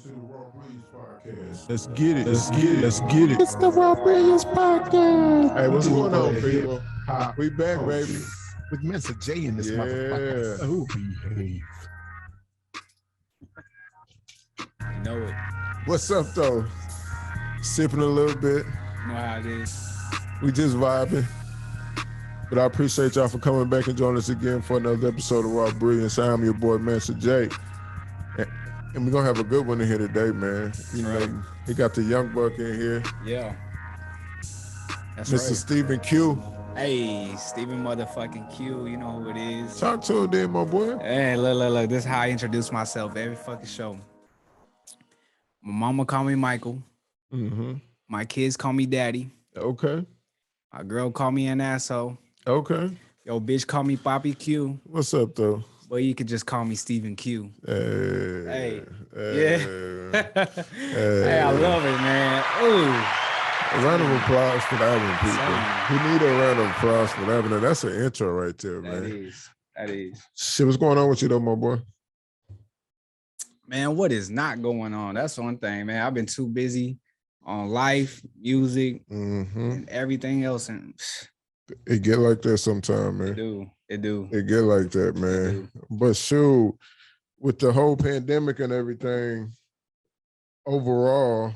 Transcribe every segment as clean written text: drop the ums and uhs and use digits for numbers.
to the Raw Brilliance Podcast. Let's get it. Let's get it. Let's get it. It's the Raw Brilliance Podcast. Hey, what's going on, people? We back, baby. With Mensa J in this motherfucker. So behave. You know it. What's up, though? Sipping a little bit. You know how it is. We just vibing. But I appreciate y'all for coming back and joining us again for another episode of Raw Brilliance. I'm your boy, Mensa J. And we're going to have a good one in here today, man. You know, he got the young buck in here. Yeah. That's Mr. right. Stephen Q. Hey, Stephen motherfucking Q. You know who it is. Talk to him then, my boy. Hey, look. This is how I introduce myself every fucking show. My mama call me Michael. Mm-hmm. My kids call me Daddy. Okay. My girl call me an asshole. Okay. Yo, bitch call me Poppy Q. What's up, though? But you could just call me Stephen Q. Hey. Yeah. Hey, I love it, man. Ooh. A round of applause for that one, people. We need a round of applause for that one. That's an intro right there, man. That is. Shit, what's going on with you, though, my boy? Man, what is not going on? That's one thing, man. I've been too busy on life, music, and everything else. And it get like that sometime, man. It do. It get like that, man. But shoot, with the whole pandemic and everything, overall,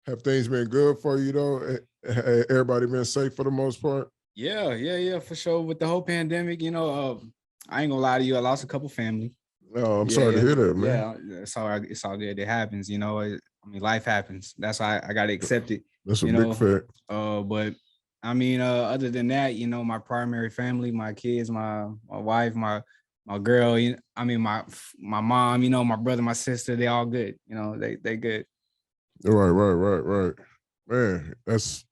have things been good for you, though? Everybody been safe for the most part? Yeah, for sure. With the whole pandemic, you know, I ain't gonna lie to you. I lost a couple family. Oh, I'm sorry to hear that, man. Yeah, it's all good. It happens, you know. I mean, life happens. That's why I gotta accept it. That's a big fact. But I mean, other than that, you know, my primary family, my kids, my wife, my girl, my mom, you know, my brother, my sister, they all good. You know, they good. Right. Man, that's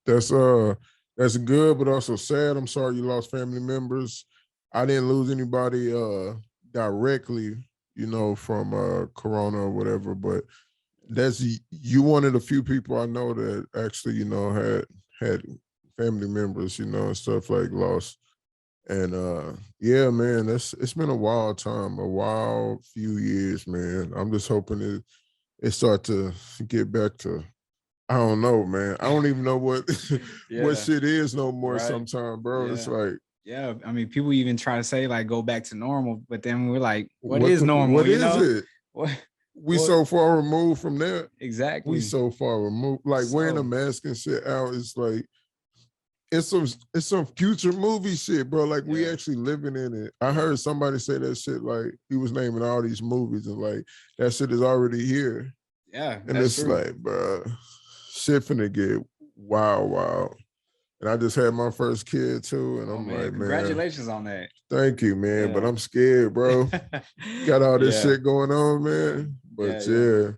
good, but also sad. I'm sorry you lost family members. I didn't lose anybody directly, you know, from Corona or whatever, but you one of the few people I know that actually, you know, had family members, you know, and stuff like lost. And yeah, man, it's been a wild time, a wild few years, man. I'm just hoping it start to get back to, I don't know, man. I don't even know what what shit is no more sometimes, bro. It's like, yeah, I mean, people even try to say like go back to normal, but then we're like, what is normal? What is it? We so far removed from that. Exactly. We so far removed. Like wearing a mask and shit out is like it's some future movie shit, bro. Like we actually living in it. I heard somebody say that shit, like he was naming all these movies and like that shit is already here. Yeah. And it's true. Like, bro, shit finna get wild. And I just had my first kid too, and I'm like, man, congratulations on that. Thank you, man. But I'm scared, bro. Got all this shit going on, man. But it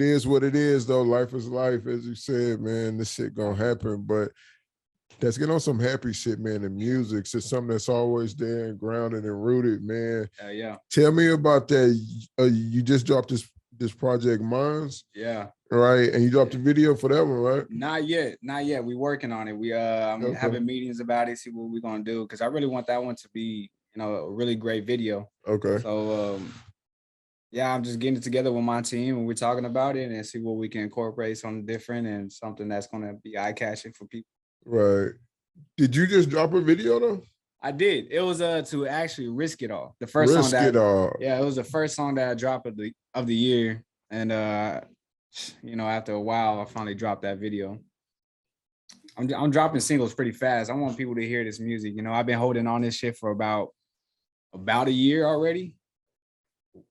is what it is, though. Life is life, as you said, man. This shit gonna happen. But let's get on some happy shit, man. The music's it's something that's always there and grounded and rooted, man. Tell me about that. You just dropped this project, Mines. Yeah. Right, and you dropped a video for that one, right? Not yet. We working on it. We I'm having meetings about it, see what we're gonna do, because I really want that one to be, you know, a really great video. Okay. So I'm just getting it together with my team, and we're talking about it and see what we can incorporate something different and something that's gonna be eye catching for people. Right. Did you just drop a video though? I did. It was to actually Risk It All. The first song that it was the first song that I dropped of the year, and you know, after a while, I finally dropped that video. I'm dropping singles pretty fast. I want people to hear this music. You know, I've been holding on this shit for about a year already.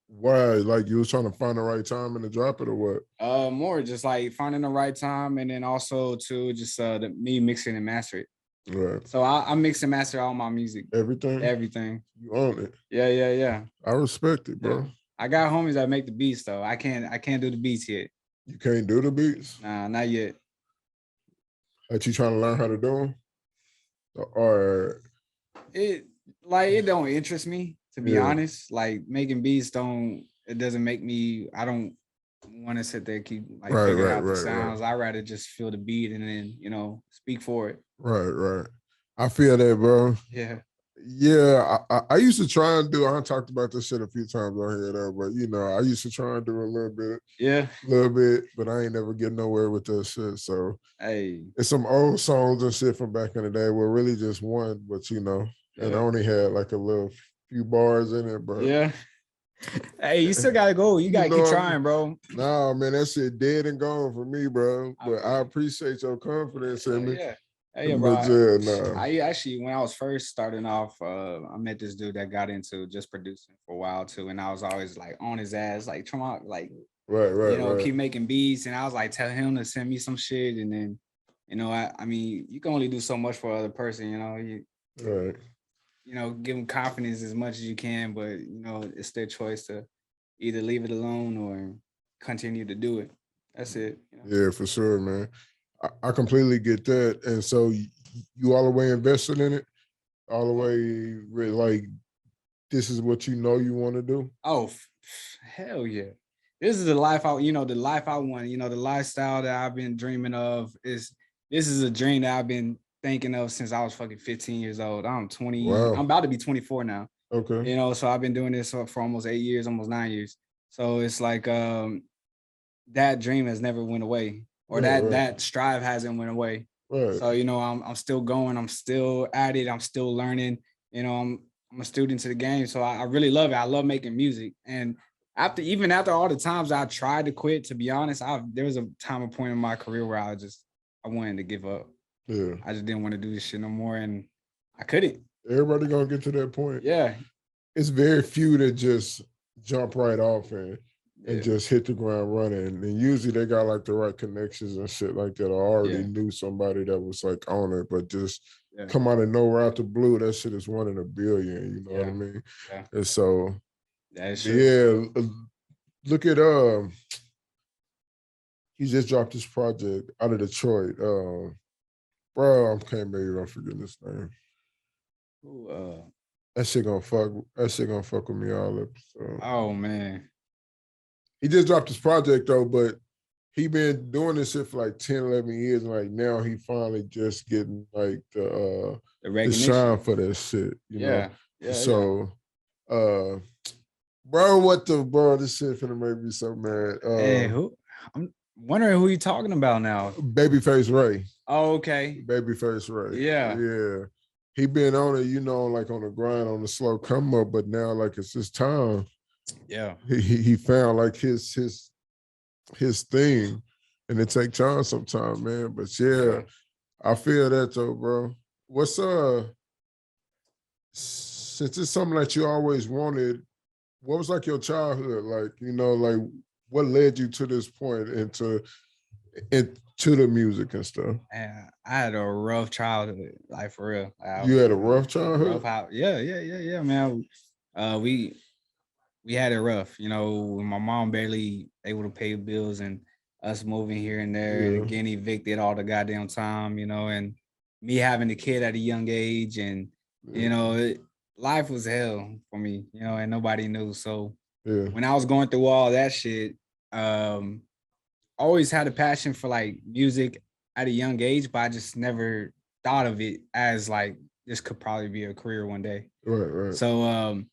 Why? Like you was trying to find the right time and to drop it, or what? More just like finding the right time, and then also to just me mixing and master it. Right. So I mix and master all my music. Everything. You own it. Yeah. I respect it, bro. Yeah. I got homies that make the beats though. I can't do the beats yet. You can't do the beats? Nah, not yet. Are you trying to learn how to do them? Or it don't interest me, to be honest. Like making beats doesn't make me, I don't want to sit there and keep like figuring out the sounds. I'd rather just feel the beat and then, you know, speak for it. Right. I feel that, bro. Yeah. Yeah, I used to try and do. I talked about this shit a few times on here, though. But I used to try and do a little bit, but I ain't never get nowhere with that shit. So hey, it's some old songs and shit from back in the day where really just one, but and I only had like a little few bars in it, but yeah. Hey, you still gotta go. You gotta keep trying, bro. Nah, man, that shit dead and gone for me, bro. But I appreciate your confidence in me. Yeah. Hey, bro. I actually, when I was first starting off, I met this dude that got into just producing for a while too, and I was always like on his ass, like trying out, like right. keep making beats, and I was like telling him to send me some shit, and then, I mean, you can only do so much for other person, right. Give them confidence as much as you can, but it's their choice to either leave it alone or continue to do it. That's it. Yeah, for sure, man. I completely get that. And so you all the way invested in it, all the way like this is what you want to do. Oh, hell yeah! This is the life I, the life I want. The lifestyle that I've been dreaming of this is a dream that I've been thinking of since I was fucking 15 years old. I'm 20. Wow. I'm about to be 24 now. Okay. So I've been doing this for almost 8 years, almost 9 years. So it's like that dream has never went away, or that strive hasn't went away. Right. So I'm still going. I'm still at it. I'm still learning. I'm a student to the game, so I really love it. I love making music, and after all the times I tried to quit, to be honest, there was a point in my career where I wanted to give up. Yeah, I just didn't want to do this shit no more, and I couldn't. Everybody gonna get to that point. Yeah, it's very few that just jump right off and just hit the ground running. And usually they got like the right connections and shit like that. I already knew somebody that was like on it, but just come out of nowhere out the blue. That shit is 1 in a billion. You know what I mean? Yeah. And so, look at he just dropped this project out of Detroit. Bro, I can't believe I'm forgetting his name. That shit gonna fuck with me all up. So. Oh man. He just dropped his project though, but he been doing this shit for like 10, 11 years, and like now he finally just getting like the shine for that shit. You know? Yeah. So bro, this shit finna make me so mad. Hey, who? I'm wondering who you talking about now. Babyface Ray. Oh, okay. Babyface Ray. Yeah. Yeah. He been on it, like on the grind, on the slow come up, but now like it's his time. Yeah. He found like his thing, and it take time sometimes, man. But yeah, I feel that though, bro. What's since it's something that you always wanted, what was like your childhood? Like, like what led you to this point into the music and stuff? Man, I had a rough childhood, like for real. You had a rough childhood? Yeah, man. We had it rough, my mom barely able to pay bills and us moving here and there and getting evicted all the goddamn time, and me having a kid at a young age, and life was hell for me, and nobody knew. So when I was going through all that shit, always had a passion for like music at a young age, but I just never thought of it as like this could probably be a career one day. Right. So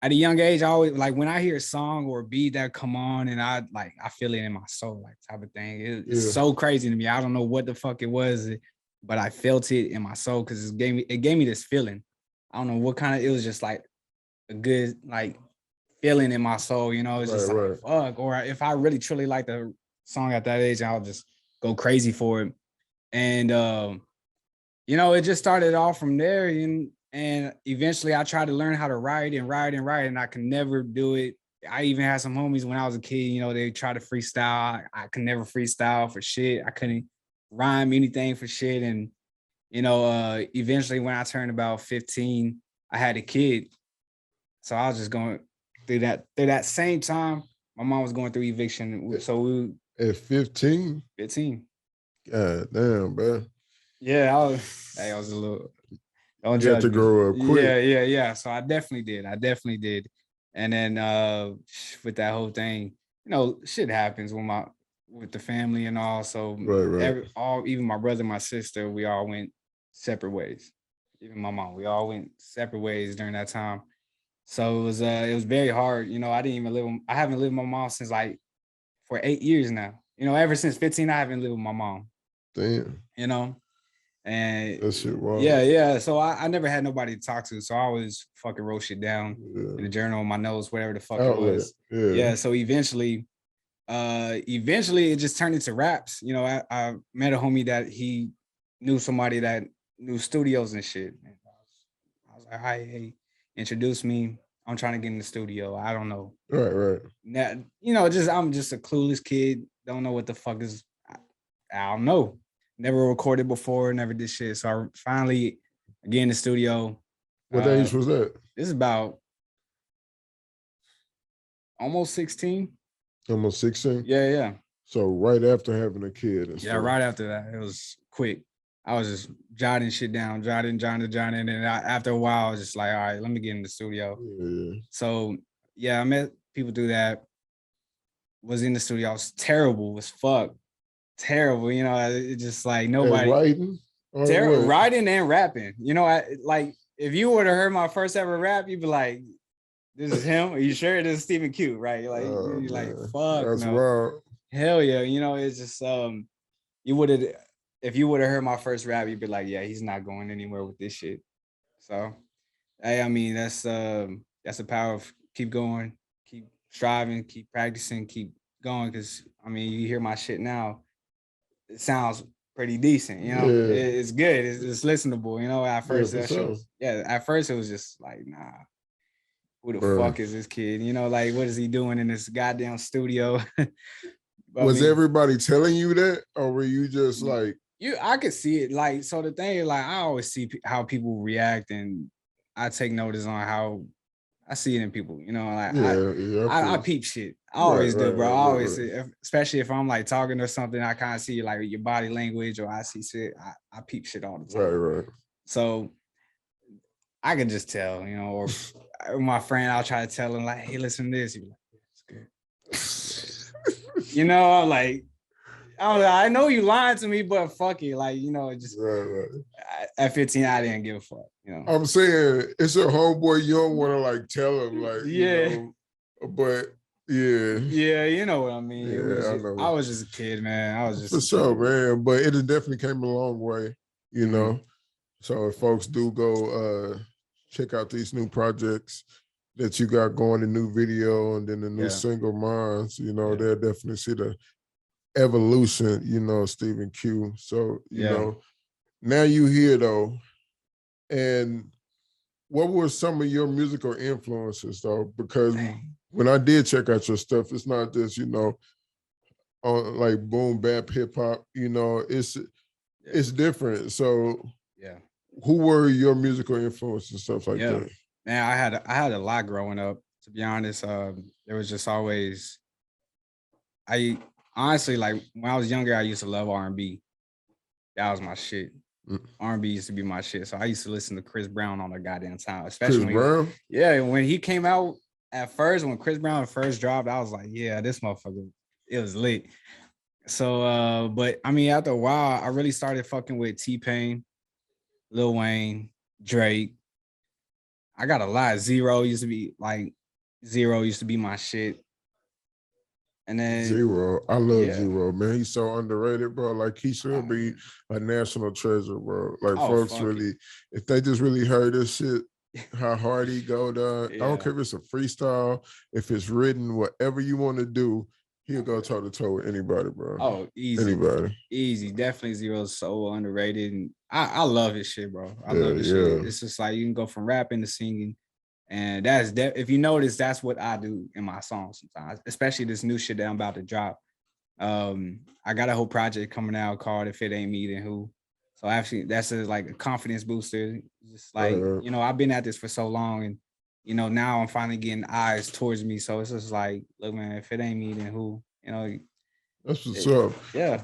at a young age, I always like when I hear a song or a beat that come on, and I feel it in my soul, like type of thing. It's so crazy to me. I don't know what the fuck it was, but I felt it in my soul because it gave me this feeling. I don't know what kind of, it was just like a good like feeling in my soul, it's just like fuck. Or if I really truly like the song at that age, I'll just go crazy for it. And it just started off from there, and eventually I tried to learn how to write, and I could never do it. I even had some homies when I was a kid, they tried to freestyle. I could never freestyle for shit. I couldn't rhyme anything for shit. And, eventually when I turned about 15, I had a kid. So I was just going through that same time, my mom was going through eviction. So we at 15? 15. God damn, bro. Yeah, I was a little... Don't you had to grow up quick. Yeah. So I definitely did. And then with that whole thing, shit happens with the family and all. So right. even my brother, my sister, we all went separate ways. even my mom. We all went separate ways during that time. So it was very hard. You know, I haven't lived with my mom since like for 8 years now. You know, ever since 15, I haven't lived with my mom. Damn. You know, and that shit wild. Yeah. So I never had nobody to talk to. So I always fucking wrote shit down in the journal, on my notes, whatever the fuck it was. Yeah. So eventually it just turned into raps. You know, I met a homie that he knew somebody that knew studios and shit. And I was like, hi, hey, introduce me. I'm trying to get in the studio. I don't know. Right. Now, you know, I'm just a clueless kid. Don't know what the fuck is. I don't know. Never recorded before. Never did shit. So I finally get in the studio. What age was that? This is about almost 16. Almost 16? Yeah. So right after having a kid. And stuff. Right after that. It was quick. I was just jotting shit down, jotting. And then after a while, I was just like, all right, let me get in the studio. Yeah. So, yeah, I met people do that. Was in the studio. I was terrible as fuck. Terrible. You know, it just like nobody. Writing? Writing and rapping. You know, like if you would have heard my first ever rap, you'd be like, this is him? Are you sure this is Stephen Q, right? Like, you're like, fuck. That's wild. Hell yeah. You know, it's just if you would have heard my first rap, you'd be like, yeah, he's not going anywhere with this shit. So, hey, I mean, that's the power of keep going, keep striving, keep practicing, keep going. Cause I mean, you hear my shit now, it sounds pretty decent, you know. It's good, it's listenable, you know. At first, at first it was just like, nah, who the fuck is this kid? You know, like, what is he doing in this goddamn studio? Was everybody telling you that, or were you just like? I could see it. Like, so the thing is, like, I always see how people react, and I take notice on how I see it in people. You know, like I peep shit. I always do, bro. I always, especially if I'm like talking or something, I kind of see like your body language, or I see shit. I peep shit all the time. Right. So I can just tell, you know, or my friend, I'll try to tell him like, hey, listen to this. He'll be like, it's good. You know, I'm like, I know you lying to me, but fuck it. Like, you know, just at 15, I didn't give a fuck. You know, I'm saying it's a homeboy. You don't want to like tell him, like, you know, but yeah, you know what I mean. Yeah, I was just a kid, man. I was just for sure, man. But it definitely came a long way, you know. So if folks do go check out these new projects that you got going, the new video and then the new single Minds, you know, they'll definitely see the evolution, you know, Stephen Q. So, you know, now you here though. And what were some of your musical influences though? Because when I did check out your stuff, it's not just, you know, on like boom bap hip hop, you know, it's different. So who were your musical influences and stuff like that? Man, I had a lot growing up, to be honest. There was just always honestly, like when I was younger, I used to love R&B. That was my shit. R&B used to be my shit. So I used to listen to Chris Brown on the goddamn time. Especially when he came out at first, when Chris Brown first dropped, I was like, yeah, this motherfucker, it was lit. So, but I mean, after a while, I really started fucking with T-Pain, Lil Wayne, Drake. I got a lot. Zero used to be my shit. And then Zero, I love Zero, man. He's so underrated, bro. Like he should be a national treasure, bro. Like folks really, if they just really heard this shit, how hard he go down. I don't care if it's a freestyle, if it's written, whatever you want to do, he'll go toe to toe with anybody, bro. Oh, easy. Anybody. Easy. Definitely Zero is so underrated. And I love his shit, bro. I love his shit. It's just like you can go from rapping to singing. And that's if you notice, that's what I do in my songs sometimes, especially this new shit that I'm about to drop. I got a whole project coming out called If It Ain't Me, Then Who. So actually that's like a confidence booster. Just like, you know, I've been at this for so long and, you know, now I'm finally getting eyes towards me. So it's just like, look, man, if it ain't me, then who? You know, that's what's up. Yeah.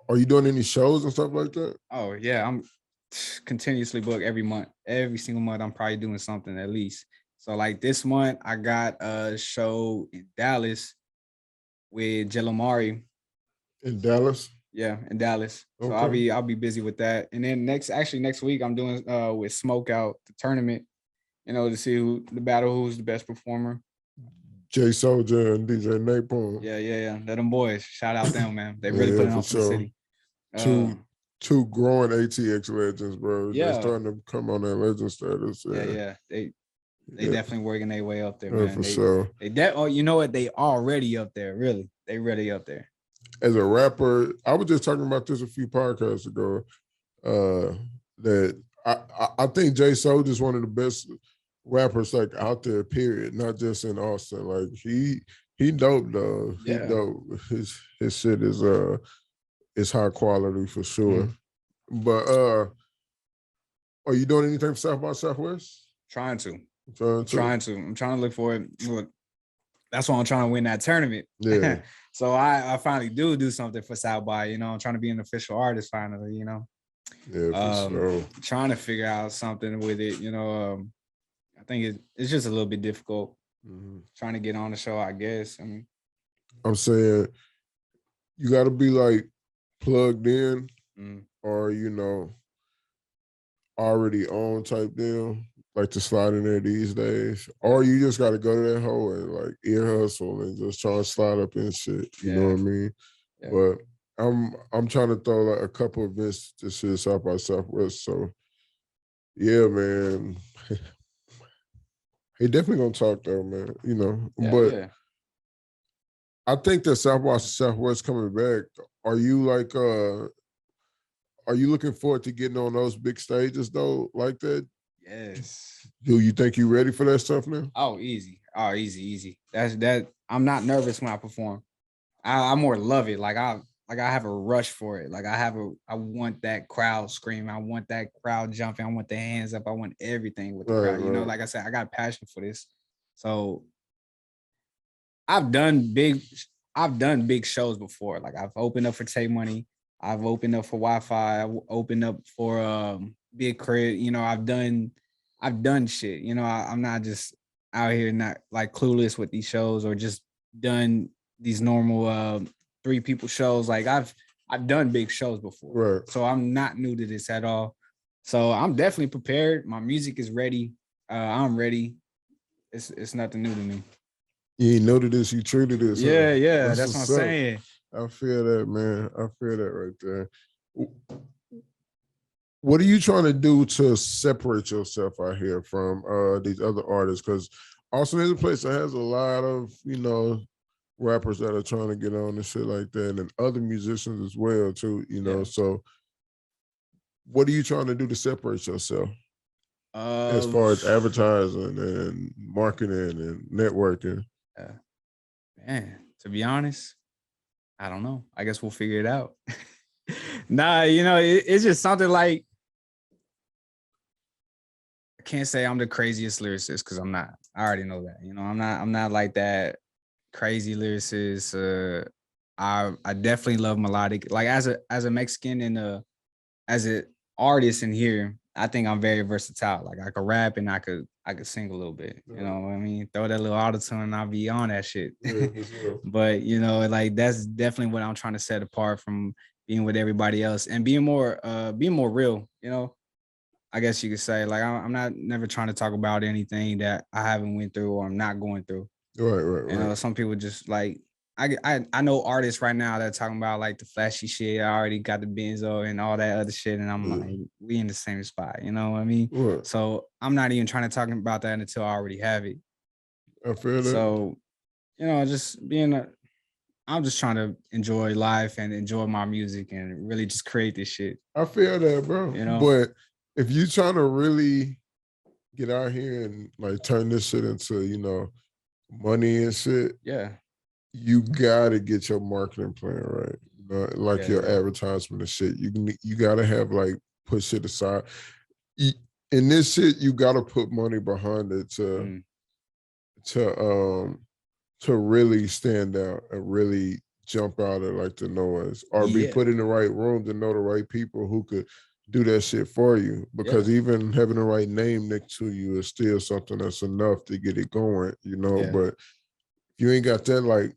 Are you doing any shows and stuff like that? Oh yeah, I'm continuously booked every month. Every single month, I'm probably doing something at least. So like this month, I got a show in Dallas with Jelomari. In Dallas? Yeah, in Dallas. So Okay. I'll be busy with that. And then next week I'm doing with Smoke Out the tournament, to see who's the best performer. Jay Soldier and DJ Napalm. Yeah. Let them boys. Shout out them, man. They really put it on for the city. Two growing ATX legends, bro. Yeah. They're starting to come on that legend status. Yeah. They definitely working their way up there, man. For sure. You know what? They already up there, really. They really up there. As a rapper, I was just talking about this a few podcasts ago. That I think Jay Soulja is one of the best rappers like out there, period. Not just in Austin. Like he dope though. He dope. His shit is high quality for sure. But are you doing anything for South by Southwest? Trying to. I'm trying to look for it. Look, that's why I'm trying to win that tournament. Yeah. So I finally do something for South by. I'm trying to be an official artist finally. Yeah, for sure. Trying to figure out something with it. I think it's just a little bit difficult. Trying to get on the show, I guess. I'm saying you got to be like plugged in, or already on type deal, like to slide in there these days, or you just got to go to that hole and like ear hustle and just try to slide up in shit. You know what I mean? Yeah. But I'm trying to throw like a couple of events this year South by Southwest. So yeah, man. He definitely gonna talk though, man. But I think that South by Southwest coming back. Are you looking forward to getting on those big stages though, like that? Yes. Do you think you ready for that stuff now? Oh, easy. That's that. I'm not nervous when I perform. I more love it. Like I have a rush for it. Like I want that crowd screaming. I want that crowd jumping. I want the hands up. I want everything with the crowd. Right. Like I said, I got a passion for this. So I've done big shows before. Like I've opened up for Take Money. I've opened up for Wi-Fi. I've opened up for Big Crit. I've done shit. I'm not just out here not like clueless with these shows or just done these normal 3 people shows. Like I've done big shows before. Right. So I'm not new to this at all. So I'm definitely prepared. My music is ready. I'm ready. It's nothing new to me. You ain't new to this, you true to this. Yeah. That's what I'm saying. I feel that, man. I feel that right there. What are you trying to do to separate yourself out here from these other artists? Because Austin is a place that has a lot of, rappers that are trying to get on and shit like that, and other musicians as well, too, So what are you trying to do to separate yourself? As far as advertising and marketing and networking? Man, to be honest, I don't know. I guess we'll figure it out. Nah, it's just something like, I can't say I'm the craziest lyricist because I'm not. I already know that. I'm not like that crazy lyricist. I definitely love melodic. Like as a Mexican and as an artist in here, I think I'm very versatile. Like I could rap and I could sing a little bit. You know what I mean? Throw that little auto-tune and I'll be on that shit. Yeah, but like that's definitely what I'm trying to set apart from being with everybody else and being more real. I guess you could say, like I'm not never trying to talk about anything that I haven't went through or I'm not going through. Right. Some people just like I know artists right now that are talking about like the flashy shit. I already got the Benzo and all that other shit, and I'm like, we in the same spot. You know what I mean? Right. So I'm not even trying to talk about that until I already have it. I feel that. So, just I'm just trying to enjoy life and enjoy my music and really just create this shit. I feel that, bro. But if you trying to really get out here and like turn this shit into, money and shit, you gotta get your marketing plan right. Your advertisement and shit. You gotta have like put shit aside. In this shit, you gotta put money behind it to really stand out and really jump out of like the noise, or be put in the right room to know the right people who could do that shit for you. Because even having the right name next to you is still something that's enough to get it going, But if you ain't got that, like,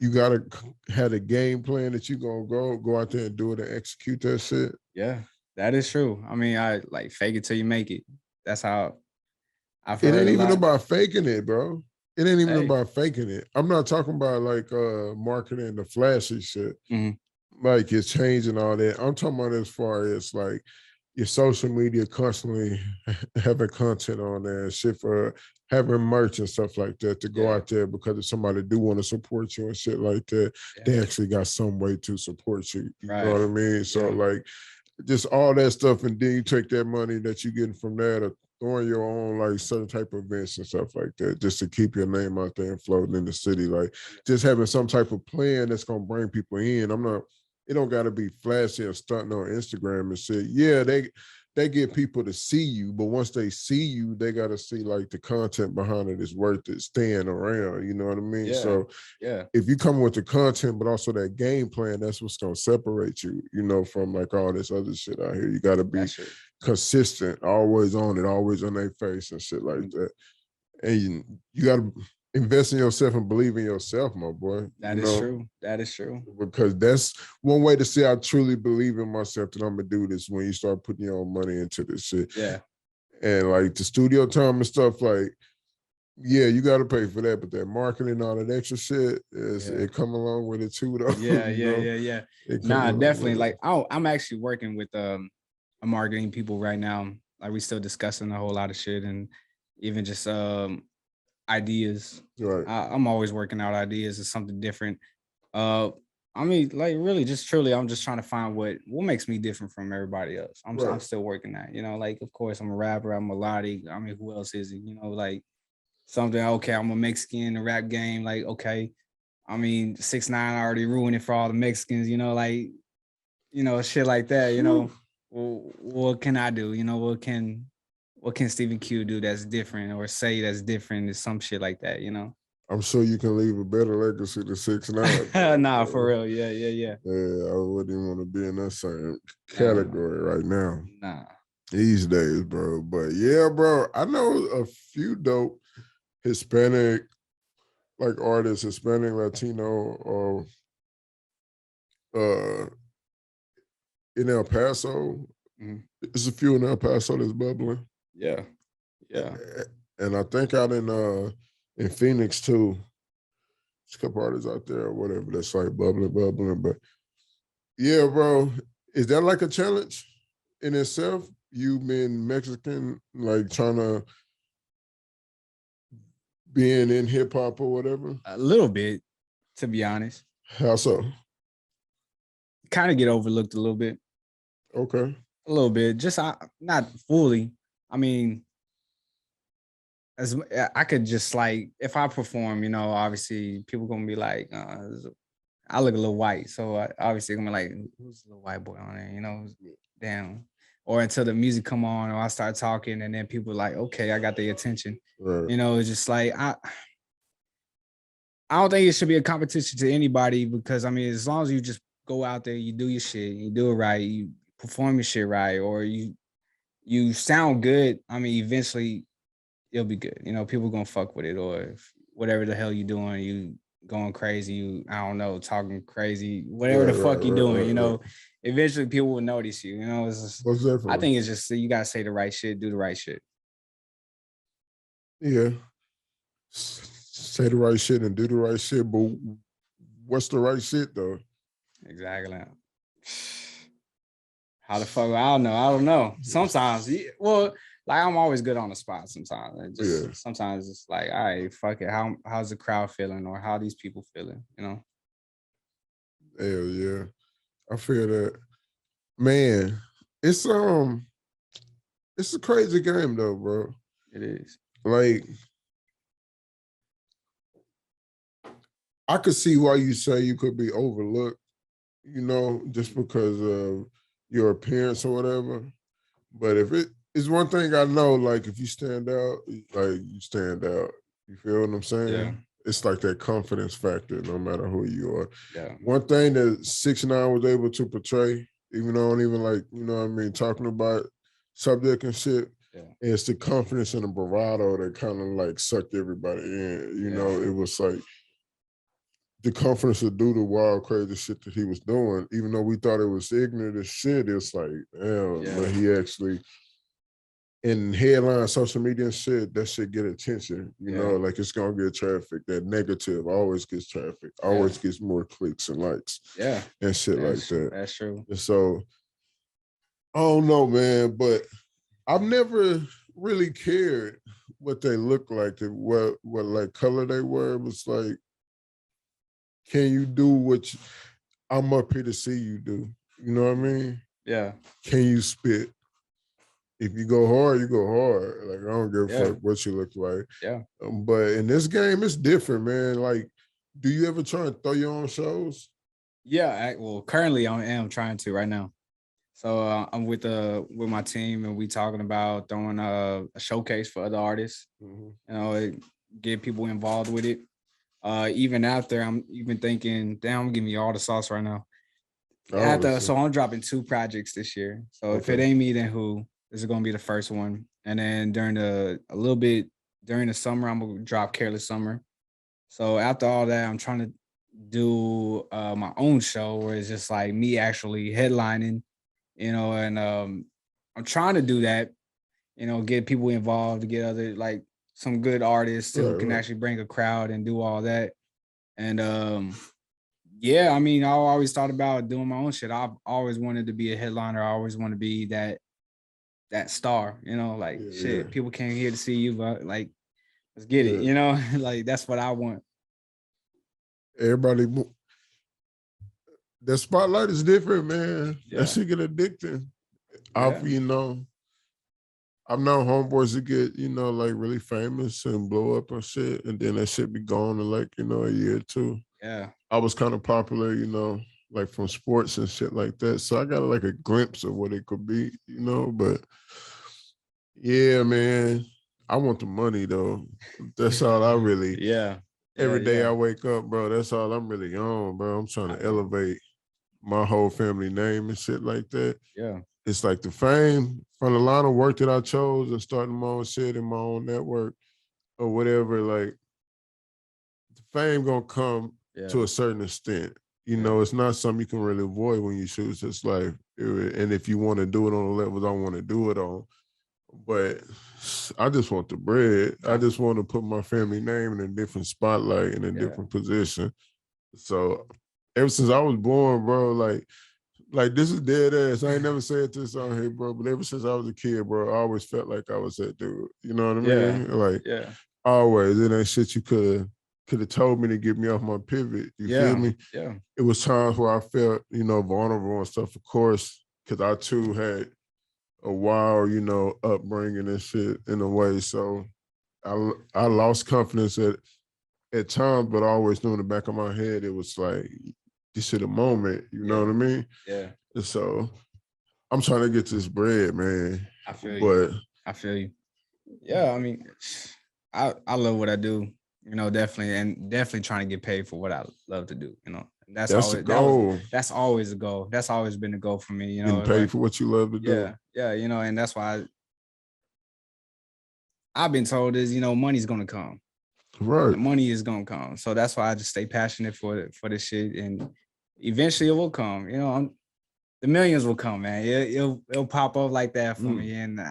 you gotta have a game plan that you gonna go out there and do it and execute that shit. Yeah, that is true. I mean, I like fake it till you make it. That's how I've It heard ain't a even lot. about faking it, bro. It ain't even Hey. about faking it. I'm not talking about like marketing the flashy shit. Like it's changing all that. I'm talking about as far as like your social media constantly having content on there and shit for having merch and stuff like that to go out there because if somebody do want to support you and shit like that, they actually got some way to support you. You know what I mean? So like just all that stuff, and then you take that money that you're getting from that or throwing your own like certain type of events and stuff like that, just to keep your name out there and floating in the city. Like just having some type of plan that's gonna bring people in. It don't gotta be flashy or stunting on Instagram and shit. Yeah, they get people to see you, but once they see you, they gotta see like the content behind it is worth it staying around. You know what I mean? Yeah. So if you come with the content, but also that game plan, that's what's gonna separate you, you know, from like all this other shit out here. You gotta be consistent, always on it, always on their face and shit like that. And you gotta invest in yourself and believe in yourself, my boy. That is true. That is true. Because that's one way to say I truly believe in myself that I'm gonna do this when you start putting your own money into this shit. Yeah. And like the studio time and stuff, like, yeah, you gotta pay for that, but that marketing, all that extra shit it come along with it too, though. Yeah. Nah, definitely. Like I'm actually working with a marketing people right now. Like we still discussing a whole lot of shit and even just ideas. Right. I'm always working out ideas or something different. I mean, like really just truly I'm just trying to find what makes me different from everybody else. I'm still working that, you know, like of course I'm a rapper, I'm melodic. I mean, who else is it? You know, like something, okay, I'm a Mexican in the rap game, like okay. I mean, 6ix9ine already ruined it for all the Mexicans, you know, like, you know, shit like that, you know. What can I do? You know, what can Stephen Q do that's different or say that's different or some shit like that, you know? I'm sure you can leave a better legacy than 6ix9ine. Nah, for real. Yeah. Yeah, I wouldn't even want to be in that same category right now. Nah. These days, bro. But yeah, bro, I know a few dope Hispanic like artists, Hispanic, Latino, or in El Paso. There's a few in El Paso that's bubbling. Yeah. And I think out in Phoenix too. There's a couple artists out there or whatever that's like bubbling. But yeah, bro, is that like a challenge in itself? You being Mexican, like trying to being in hip hop or whatever? A little bit, to be honest. How so? Kind of get overlooked a little bit. Okay. A little bit, just not fully. I mean, as I could just like if I perform, you know, obviously people gonna be like, I look a little white, so I obviously gonna be like, who's the little white boy on there, you know? Damn. Or until the music come on, or I start talking, and then people are like, okay, I got their attention. Right. You know, it's just like I don't think it should be a competition to anybody because I mean, as long as you just go out there, you do your shit, you do it right, you perform your shit right, or you sound good. I mean, eventually it'll be good. You know, people gonna fuck with it, or if whatever the hell you doing, you going crazy, you I don't know, talking crazy, whatever the fuck you doing, you know, eventually people will notice you. You know, it's just, I think it's just you gotta say the right shit, do the right shit. Yeah. Say the right shit and do the right shit, but what's the right shit though? Exactly. How the fuck? I don't know. Sometimes, well, like I'm always good on the spot. Sometimes, sometimes it's like, all right, fuck it. How's the crowd feeling, or how these people feeling? You know? Hell yeah, I feel that. Man, it's a crazy game though, bro. It is. Like, I could see why you say you could be overlooked, you know, just because of your appearance or whatever. But if it's one thing I know, like if you stand out, like you stand out. You feel what I'm saying? Yeah. It's like that confidence factor, no matter who you are. Yeah. One thing that 6ix9ine was able to portray, even though I don't even like, you know what I mean, talking about subject and shit, it's the confidence and the bravado that kind of like sucked everybody in. You know, it was like the confidence to do the wild, crazy shit that he was doing, even though we thought it was ignorant as shit. It's like, damn, but he actually, in headline social media and shit, that shit get attention. You know, like it's gonna get traffic. That negative always gets traffic, always gets more clicks and likes. And shit like that. That's true. And so I don't know, man, but I've never really cared what they look like, what like color they were. It was like, can you do what I'm up here to see you do? You know what I mean? Yeah. Can you spit? If you go hard, you go hard. Like, I don't give a fuck what you look like. Yeah. But in this game, it's different, man. Like, do you ever try and throw your own shows? Yeah. Well, currently I am trying to right now. So I'm with my team, and we talking about throwing a showcase for other artists. You know, get people involved with it. Even after, I'm even thinking, damn, I'm giving you all the sauce right now. So I'm dropping 2 projects this year. So if it ain't me, then who? This is gonna be the first one. And then during the summer, I'm gonna drop Careless Summer. So after all that, I'm trying to do my own show where it's just like me actually headlining, you know, and I'm trying to do that, you know, get people involved, to get other, like, some good artists who can actually bring a crowd and do all that. And I mean, I always thought about doing my own shit. I've always wanted to be a headliner. I always want to be that star, you know, like people came here to see you, but like, let's get it, you know, like that's what I want. Everybody, the spotlight is different, man. That shit get addicting. You know, I've known homeboys that get, you know, like really famous and blow up and shit, and then that shit be gone in like, you know, a year or 2. Yeah. I was kind of popular, you know, like from sports and shit like that. So I got like a glimpse of what it could be, you know, but yeah, man, I want the money though. That's all I really, every day I wake up, bro, that's all I'm really on, bro. I'm trying to elevate my whole family name and shit like that. Yeah. It's like the fame from the line of work that I chose and starting my own shit in my own network or whatever, like the fame gonna come to a certain extent. You know, it's not something you can really avoid when you choose this life. And if you want to do it on the levels I want to do it on, but I just want the bread. I just want to put my family name in a different spotlight, in a different position. So ever since I was born, bro, like this is dead ass. I ain't never said this on here, bro, but ever since I was a kid, bro, I always felt like I was that dude. You know what I mean? Like, always. It ain't shit you could have told me to get me off my pivot. You feel me? Yeah. It was times where I felt, you know, vulnerable and stuff, of course, because I too had a wild, you know, upbringing and shit in a way. So I lost confidence at times, but I always knew in the back of my head, it was like, this shit a moment, you know what I mean? Yeah. And so I'm trying to get this bread, man. I feel you. Yeah, I mean, I love what I do, you know, definitely trying to get paid for what I love to do, you know. That's always the goal. That's always a goal. That's always been the goal for me, you know. Getting paid for what you love to do. Yeah, you know, and that's why I've been told is, you know, money's gonna come. Right. The money is gonna come. So that's why I just stay passionate for this shit, and eventually it will come. You know, the millions will come, man. It'll pop up like that for me, and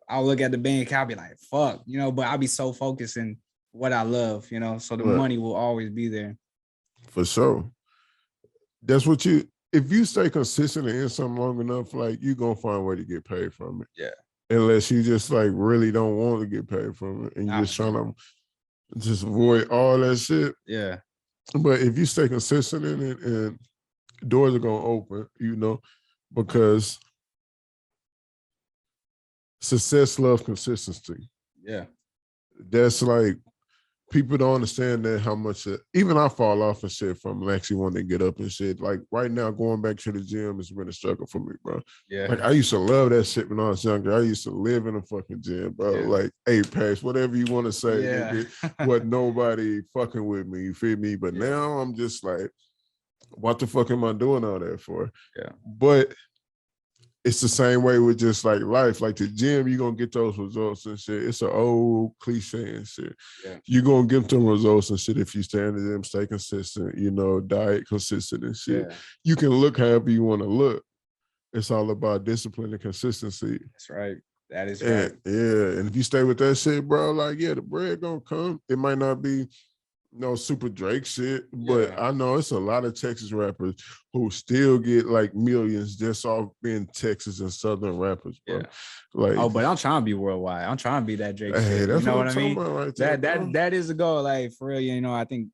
I'll look at the bank. I'll be like, fuck, you know. But I'll be so focused in what I love, you know. So the money will always be there. For sure. That's what if you stay consistent and in something long enough, like you're gonna find a way to get paid from it. Yeah. Unless you just like really don't want to get paid from it and you're just trying to just avoid all that shit. Yeah. But if you stay consistent in it, and doors are gonna open, you know, because success loves consistency. Yeah. That's like, people don't understand that how much, even I fall off and shit from actually wanting to get up and shit. Like right now, going back to the gym has been a struggle for me, bro. Yeah. Like I used to love that shit when I was younger. I used to live in a fucking gym, bro. Yeah. Like Apex, whatever you want to say, Yeah. what nobody fucking with me, you feel me? But now I'm just like, what the fuck am I doing all that for? Yeah. But it's the same way with just like life. Like the gym, you're gonna get those results and shit. It's an old cliche and shit. Yeah. You're gonna get them results and shit if you stay in the gym, stay consistent, diet consistent and shit. Yeah. You can look however you want to look. It's all about discipline and consistency. That's right. That is right. Yeah. And if you stay with that shit, bro, like, the bread gonna come. It might not be no super Drake shit, but I know it's a lot of Texas rappers who still get like millions just off being Texas and Southern rappers, bro. Yeah. Like, but I'm trying to be worldwide. I'm trying to be that Drake hey, shit. that's You know what I'm I mean? talking about right there, that is the goal. Like for real, I think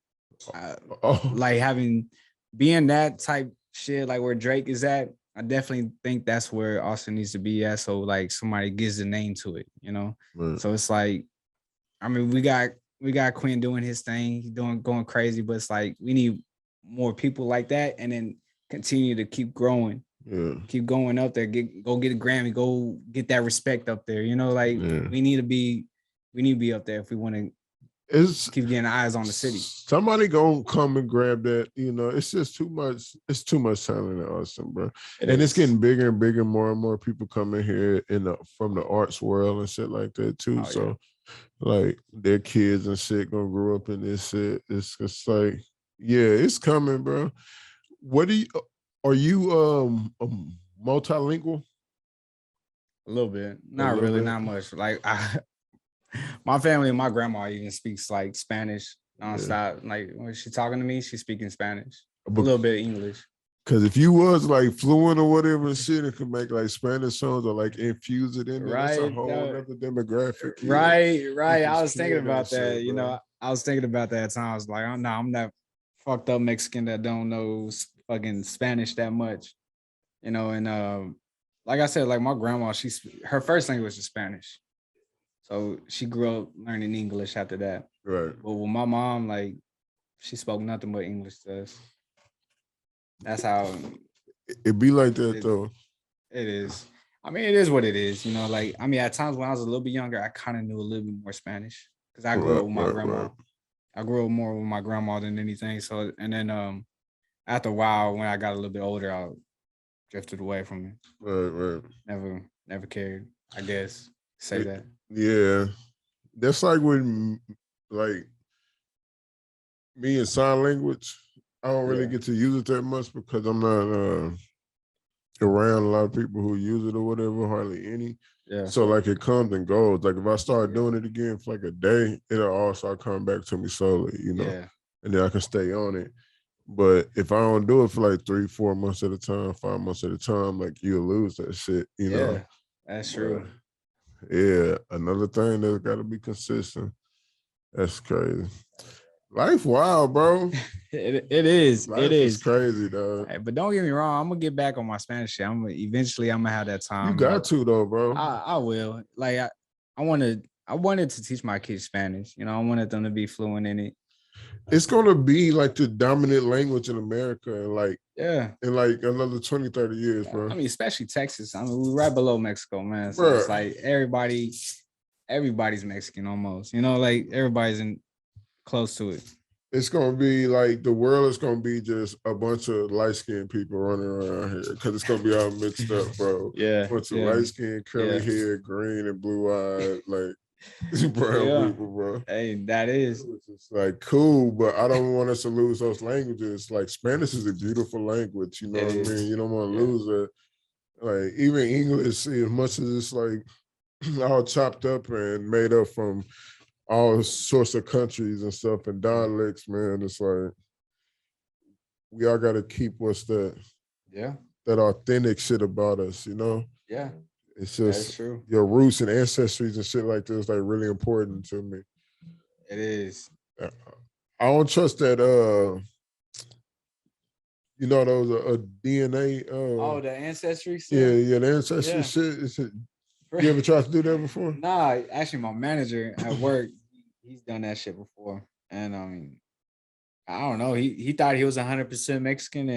like being that type shit, like where Drake is at, I definitely think that's where Austin needs to be at. So like somebody gives a name to it, Right. So it's like, I mean, we got Quinn doing his thing, he's going crazy, but it's like we need more people like that, and then continue to keep growing, keep going up there, go get a Grammy, go get that respect up there. We need to be up there if we want to. Keep getting eyes on the city. Somebody gonna come and grab that. It's just too much. It's too much talent in Austin, bro. It's getting bigger and bigger. More and more people coming here from the arts world and shit like that too. Like their kids and shit gonna grow up in this shit. It's just like, it's coming, bro. Are you multilingual? A little bit, not really, not much. Like my family and my grandma even speaks like Spanish nonstop. Like when she's talking to me, she's speaking Spanish. A little bit of English. Because if you was like fluent or whatever and shit, and could make like Spanish songs or like infuse it in there, that's a whole other demographic. Right. I was thinking about that. I was thinking about that at times. Like, I'm that fucked up Mexican that don't know fucking Spanish that much. And like I said, like my grandma, her first language is Spanish. So she grew up learning English after that. Right. But with my mom, like, she spoke nothing but English to us. That's how it be like that, though. It is. I mean, it is what it is. Like, I mean, at times when I was a little bit younger, I kind of knew a little bit more Spanish because I grew up with my grandma. Right. I grew up more with my grandma than anything. So, and then after a while, when I got a little bit older, I drifted away from it. Right. Never cared, I guess. Say that. Yeah. That's like when, like, me and sign language, I don't really get to use it that much because I'm not around a lot of people who use it or whatever, hardly any. Yeah. So like it comes and goes. Like if I start doing it again for like a day, it'll all start coming back to me slowly, and then I can stay on it. But if I don't do it for like 3-4 months at a time, 5 months at a time, like you'll lose that shit, know. That's true. Another thing that's got to be consistent. That's crazy. Life wild, bro. It is. Life is crazy, dog. Hey, but don't get me wrong. I'm gonna get back on my Spanish shit. Eventually I'm gonna have that time. You got to though, bro. I will. Like I wanted to teach my kids Spanish. I wanted them to be fluent in it. It's gonna be like the dominant language in America, in like another 20, 30 years, bro. I mean, especially Texas. I mean, we're right below Mexico, man. So it's like everybody's Mexican almost. Like everybody's close to it. It's gonna be like the world is gonna be just a bunch of light-skinned people running around here because it's gonna be all mixed up, bro. A bunch of light-skinned, curly hair, green and blue-eyed, like brown people, bro. Hey, that is. It's like cool, but I don't want us to lose those languages. Like Spanish is a beautiful language, you know what I mean? You don't want to lose it. Like even English, as much as it's like all chopped up and made up from all sorts of countries and stuff and dialects, man. It's like we all got to keep that authentic shit about us, Yeah, it's just your roots and ancestries and shit like this, like really important to me. It is. I don't trust that. Those a DNA. The ancestry stuff? Yeah, the ancestry shit. You ever tried to do that before? Nah, actually, my manager at work, he's done that shit before, and I don't know. He thought he was 100% Mexican,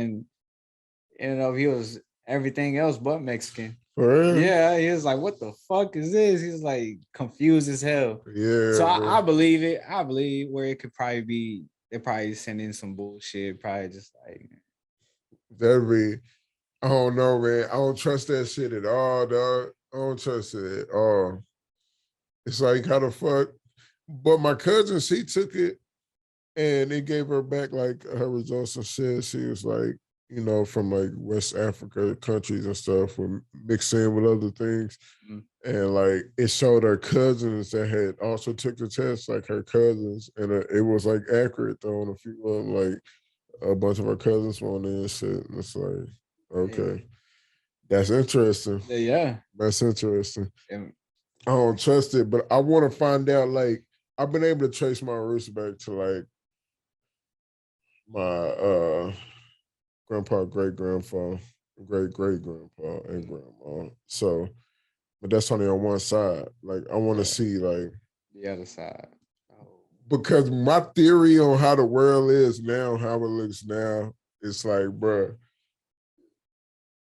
and he was everything else but Mexican. For real? Yeah, he was like, "What the fuck is this?" He's like confused as hell. Yeah. So I believe it. I believe where it could probably be. They probably send in some bullshit. Probably just like. I don't know, man. I don't trust that shit at all, dog. I don't trust it at all. It's like, how the fuck? But my cousin, she took it and it gave her back like her results and shit. She was like, from like West Africa countries and stuff, were mixed in with other things. Mm-hmm. And like it showed her cousins that had also took the test, like her cousins, and it was like accurate though on a few of them, like a bunch of her cousins were on there and shit. And it's like, okay, that's interesting. Yeah, that's interesting. Yeah. I don't trust it, but I want to find out. Like, I've been able to trace my roots back to like my grandpa, great grandpa, great grandpa, and grandma. So, but that's only on one side. Like, I want to see like the other side. Because my theory on how the world is now, how it looks now, it's like, bruh,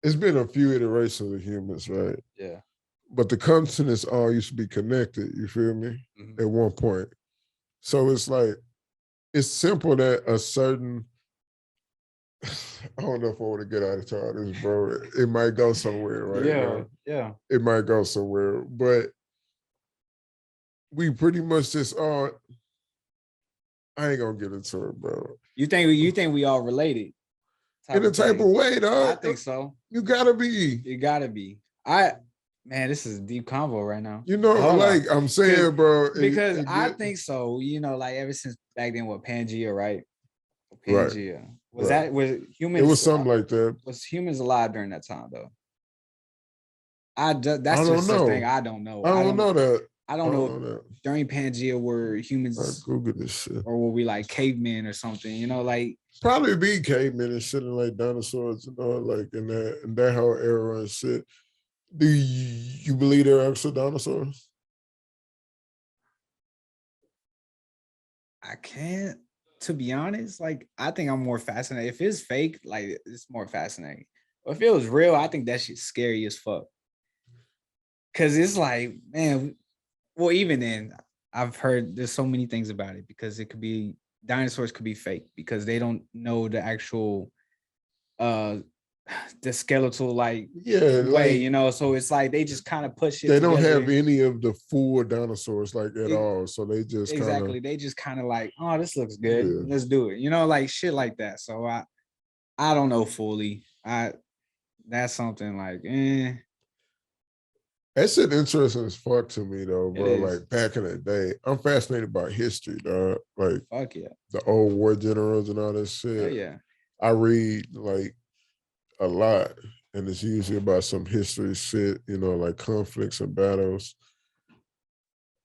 it's been a few iterations of humans, right? Yeah. But the continents all used to be connected, you feel me? Mm-hmm. At one point. So it's like, it's simple that a certain, I don't know if I want to get out of all this, bro. It might go somewhere, right? Yeah. It might go somewhere. But we pretty much just are, I ain't gonna get into it, bro. You think we all related? In a type of way, dog. I think so. You gotta be. You gotta be. Man, this is a deep convo right now. I'm saying, bro. Because I think so. Like ever since back then, what Pangea, right? Pangea. Right. Was humans? It was something like that. Was humans alive during that time though? That's just the thing. I don't know. I don't know that. I don't know that. During Pangea were humans Google this shit. Or were we like cavemen or something? Like probably be cavemen and shit, and like dinosaurs, like in that whole era and shit. Do you believe there are actual dinosaurs? I can't, to be honest. Like, I think I'm more fascinated. If it's fake, like, it's more fascinating. But if it was real, I think that shit's scary as fuck. Cause it's like, man, well, even then, I've heard there's so many things about it because it could be dinosaurs could be fake because they don't know the actual the skeletal way, so it's like they just kind of push it. They don't have any of the full dinosaurs like at all, so they just they just kind of like, oh, this looks good, let's do it, like shit like that. So I don't know fully. That's something like That shit interesting as fuck to me though, bro. Like back in the day, I'm fascinated by history, dog. Like fuck yeah, the old war generals and all that shit. Oh yeah, I read like a lot, and it's usually about some history shit, like conflicts and battles,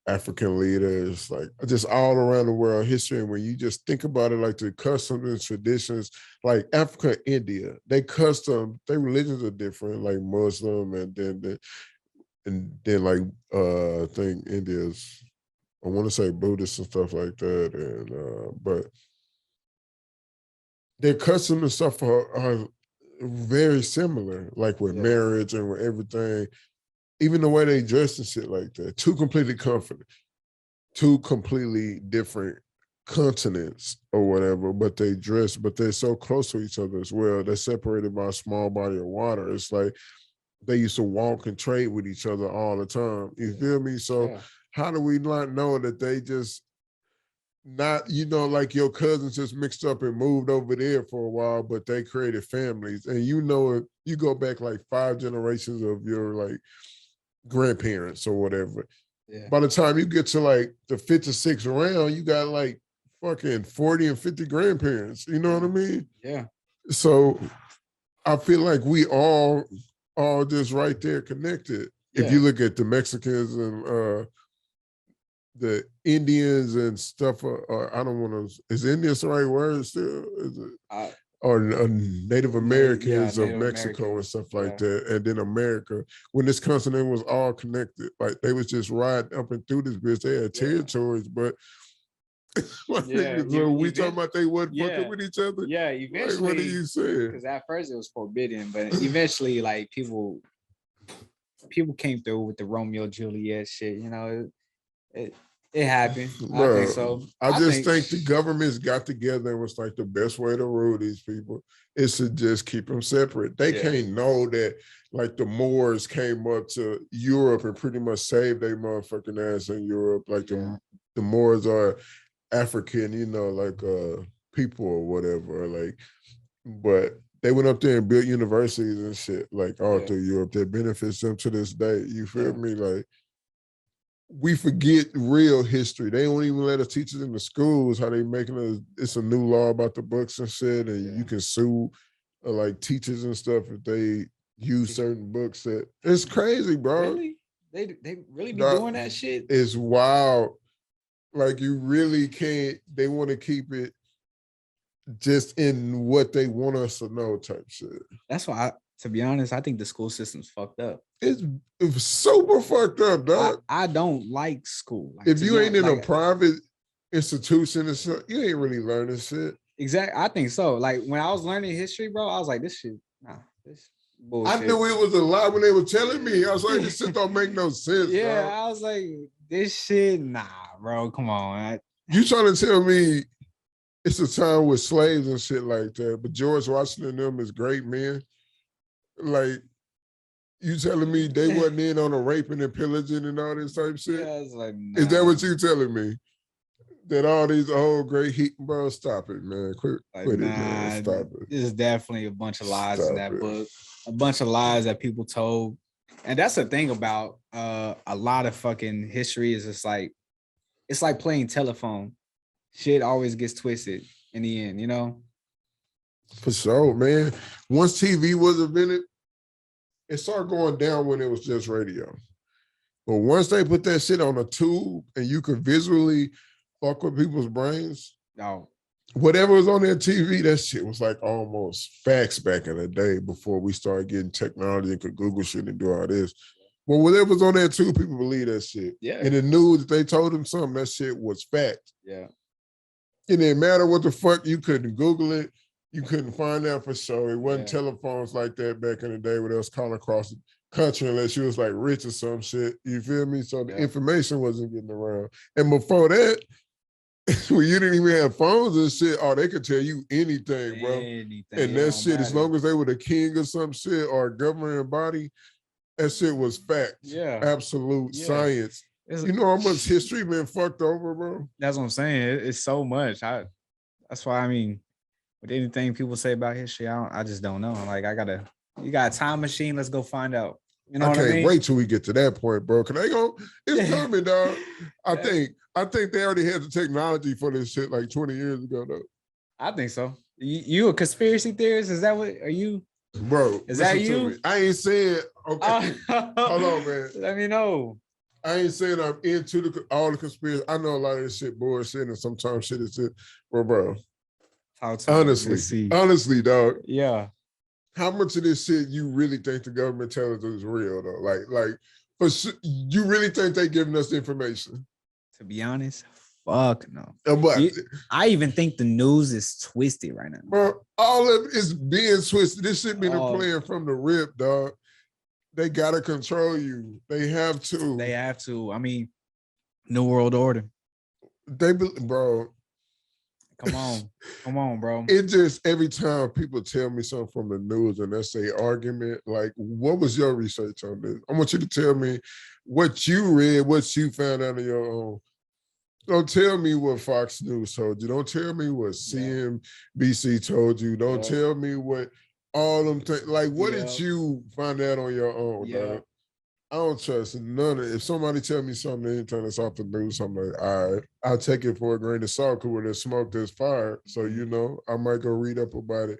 African leaders, like just all around the world history. And when you just think about it, like the customs and traditions, like Africa, India, their religions are different, like Muslim, and then like I think India's, I want to say Buddhist and stuff like that, and but their customs and stuff are very similar, like with marriage and with everything, even the way they dress and shit like that. Two completely different continents or whatever, but they dress, but they're so close to each other as well. They're separated by a small body of water. It's like they used to walk and trade with each other all the time. You feel me? So how do we not know that they just not, like your cousins just mixed up and moved over there for a while, but they created families. And you go back like 5 generations of your like grandparents or whatever. Yeah. By the time you get to like the 56th round, you got like fucking 40 and 50 grandparents. You know what I mean? Yeah. So I feel like we all just right there connected. Yeah. If you look at the Mexicans and the Indians and stuff, or I don't want to, is Indians the right word still? Is it? Or Native Americans of Mexico and stuff like that. And then America, when this continent was all connected, like they was just riding up and through this bitch. They had territories, but we talking about they wasn't fucking with each other. Yeah, eventually. Like, what are you saying? Because at first it was forbidden, but eventually, like people came through with the Romeo Juliet shit. It happened. Bro, I think so. I just think the governments got together and was like, the best way to rule these people is to just keep them separate. They can't know that like the Moors came up to Europe and pretty much saved their motherfucking ass in Europe. Like the Moors are African, you know, like people or whatever. Like, but they went up there and built universities and shit, like all through Europe that benefits them to this day. You feel me? Like, we forget real history. They don't even let us teach it in the schools how they making us. It's a new law about the books and shit, and you can sue like teachers and stuff if they use certain books. That it's crazy, bro. Really? They really be doing that shit? It's wild. Like you really can't. They want to keep it just in what they want us to know type shit. That's why, to be honest, I think the school system's fucked up. It's super fucked up, dog. I don't like school. Like, if you ain't in a private institution and shit, you ain't really learning shit. Exactly. I think so. Like when I was learning history, bro, I was like, this shit, this bullshit. I knew it was a lie when they were telling me. I was like, this shit don't make no sense. Yeah, dog. I was like, this shit, nah, bro, come on. You trying to tell me it's a time with slaves and shit like that, but George Washington and them is great men? Like, you telling me they wasn't in on a raping and pillaging and all this type shit? Yeah, I was like, nah. Is that what you telling me? That all these old great heat, bro? Stop it, man. Quit it, man. Stop it. There's definitely a bunch of lies in that book. A bunch of lies that people told. And that's the thing about a lot of fucking history is it's like playing telephone. Shit always gets twisted in the end, you know? For sure, man. Once TV was invented, it started going down when it was just radio. But once they put that shit on a tube and you could visually fuck with people's brains, whatever was on that TV, that shit was like almost facts back in the day before we started getting technology and could Google shit and do all this. Well, whatever was on that tube, people believe that shit. Yeah. And the news, they told them something, that shit was fact. Yeah. It didn't matter what the fuck, you couldn't Google it. You couldn't find out for sure. It wasn't telephones like that back in the day where they was calling across the country unless you was like rich or some shit. You feel me? So the information wasn't getting around. And before that, when you didn't even have phones and shit, they could tell you anything, bro. And that shit, as long as they were the king or some shit or a governing body, that shit was fact. Yeah. Absolute science. You know how much history been fucked over, bro? That's what I'm saying. It's so much. That's why, I mean, with anything people say about history, I just don't know. Like, you got a time machine, let's go find out. You know what I mean? I can't wait till we get to that point, bro. It's coming, dog. I think they already had the technology for this shit like 20 years ago, though. I think so. You a conspiracy theorist? Is that what, are you? Bro, is that you? I ain't saying, okay. Hold on, man. Let me know. I ain't saying I'm into all the conspiracy. I know a lot of this shit bullshit and sometimes shit is just, bro. Honestly, dog. Yeah. How much of this shit you really think the government tells us is real though? Like, for sure, you really think they giving us the information? To be honest, fuck no. But I even think the news is twisted right now. Bro, all of it is being twisted. This shit been playing from the rip, dog. They gotta control you. They have to. I mean, New World Order. Bro. Come on, bro. It just, every time people tell me something from the news and that's a argument, like, what was your research on this? I want you to tell me what you read, what you found out on your own. Don't tell me what Fox News told you. Don't tell me what CNBC told you. Don't tell me what all them things. Like, what did you find out on your own, dog? I don't trust none of it. If somebody tell me something anytime it's off the news, I'm like, all right, I'll take it for a grain of salt because where there's smoke, there's fire. So, you know, I might go read up about it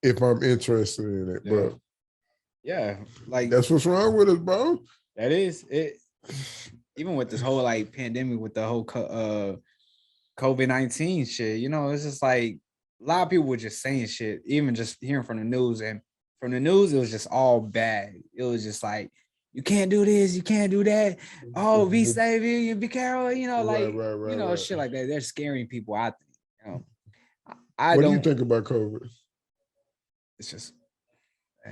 if I'm interested in it. But like that's what's wrong with us, bro. That is it. Even with this whole like pandemic, with the whole COVID-19 shit, you know, it's just like a lot of people were just saying shit, even just hearing from the news. And from the news, it was just all bad. It was just like, you can't do this, you can't do that. Oh, be safe, you be careful, you know, like, you know, shit like that. They're scaring people, I think. You know, what do you think about COVID? It's just,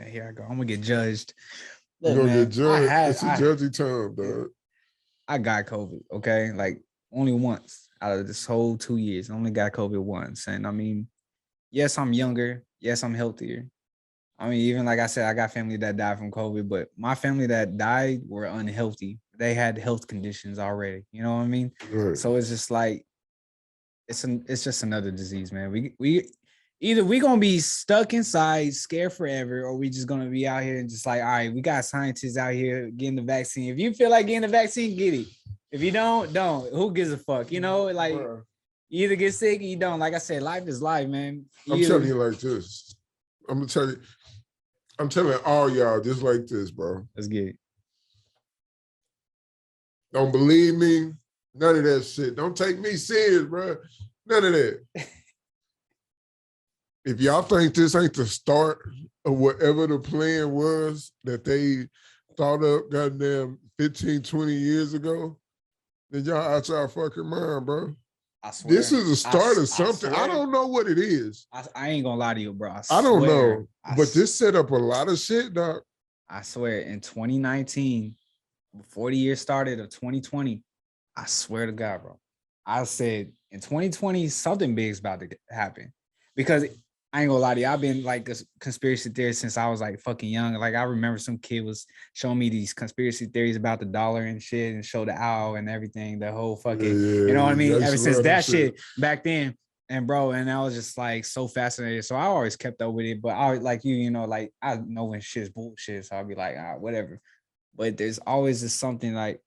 here I go. I'm gonna get judged. Look, you're gonna get judged. It's a judgy time, dog. I got COVID, okay? Like, only once out of this whole 2 years. I only got COVID once. And I mean, yes, I'm younger. Yes, I'm healthier. I mean, even like I said, I got family that died from COVID, but my family that died were unhealthy. They had health conditions already. You know what I mean? Right. So it's just like it's just another disease, man. We either we gonna be stuck inside, scared forever, or we just gonna be out here and just like, all right, we got scientists out here getting the vaccine. If you feel like getting the vaccine, get it. If you don't. Who gives a fuck? You know, like you either get sick or you don't. Like I said, life is life, man. I'm telling you like this. I'm telling all y'all just like this, bro. Let's get it. Don't believe me. None of that shit. Don't take me serious, bro. None of that. If y'all think this ain't the start of whatever the plan was that they thought up goddamn 15, 20 years ago, then y'all out y'all fucking mind, bro. I swear. This is the start of something. I don't know what it is. I ain't gonna lie to you, bro. I don't know. But this set up a lot of shit, dog. I swear, in 2019, before the year started of 2020, I swear to God, bro. I said in 2020, something big's about to happen. Because I ain't gonna lie to you, I've been like a conspiracy theorist since I was like fucking young. Like I remember some kid was showing me these conspiracy theories about the dollar and shit and show the owl and everything, the whole fucking, you know what I mean? Ever since that shit back then. And bro, and I was just like so fascinated. So I always kept up with it. But I like you know, like I know when shit's bullshit. So I'll be like, all right, whatever. But there's always just something like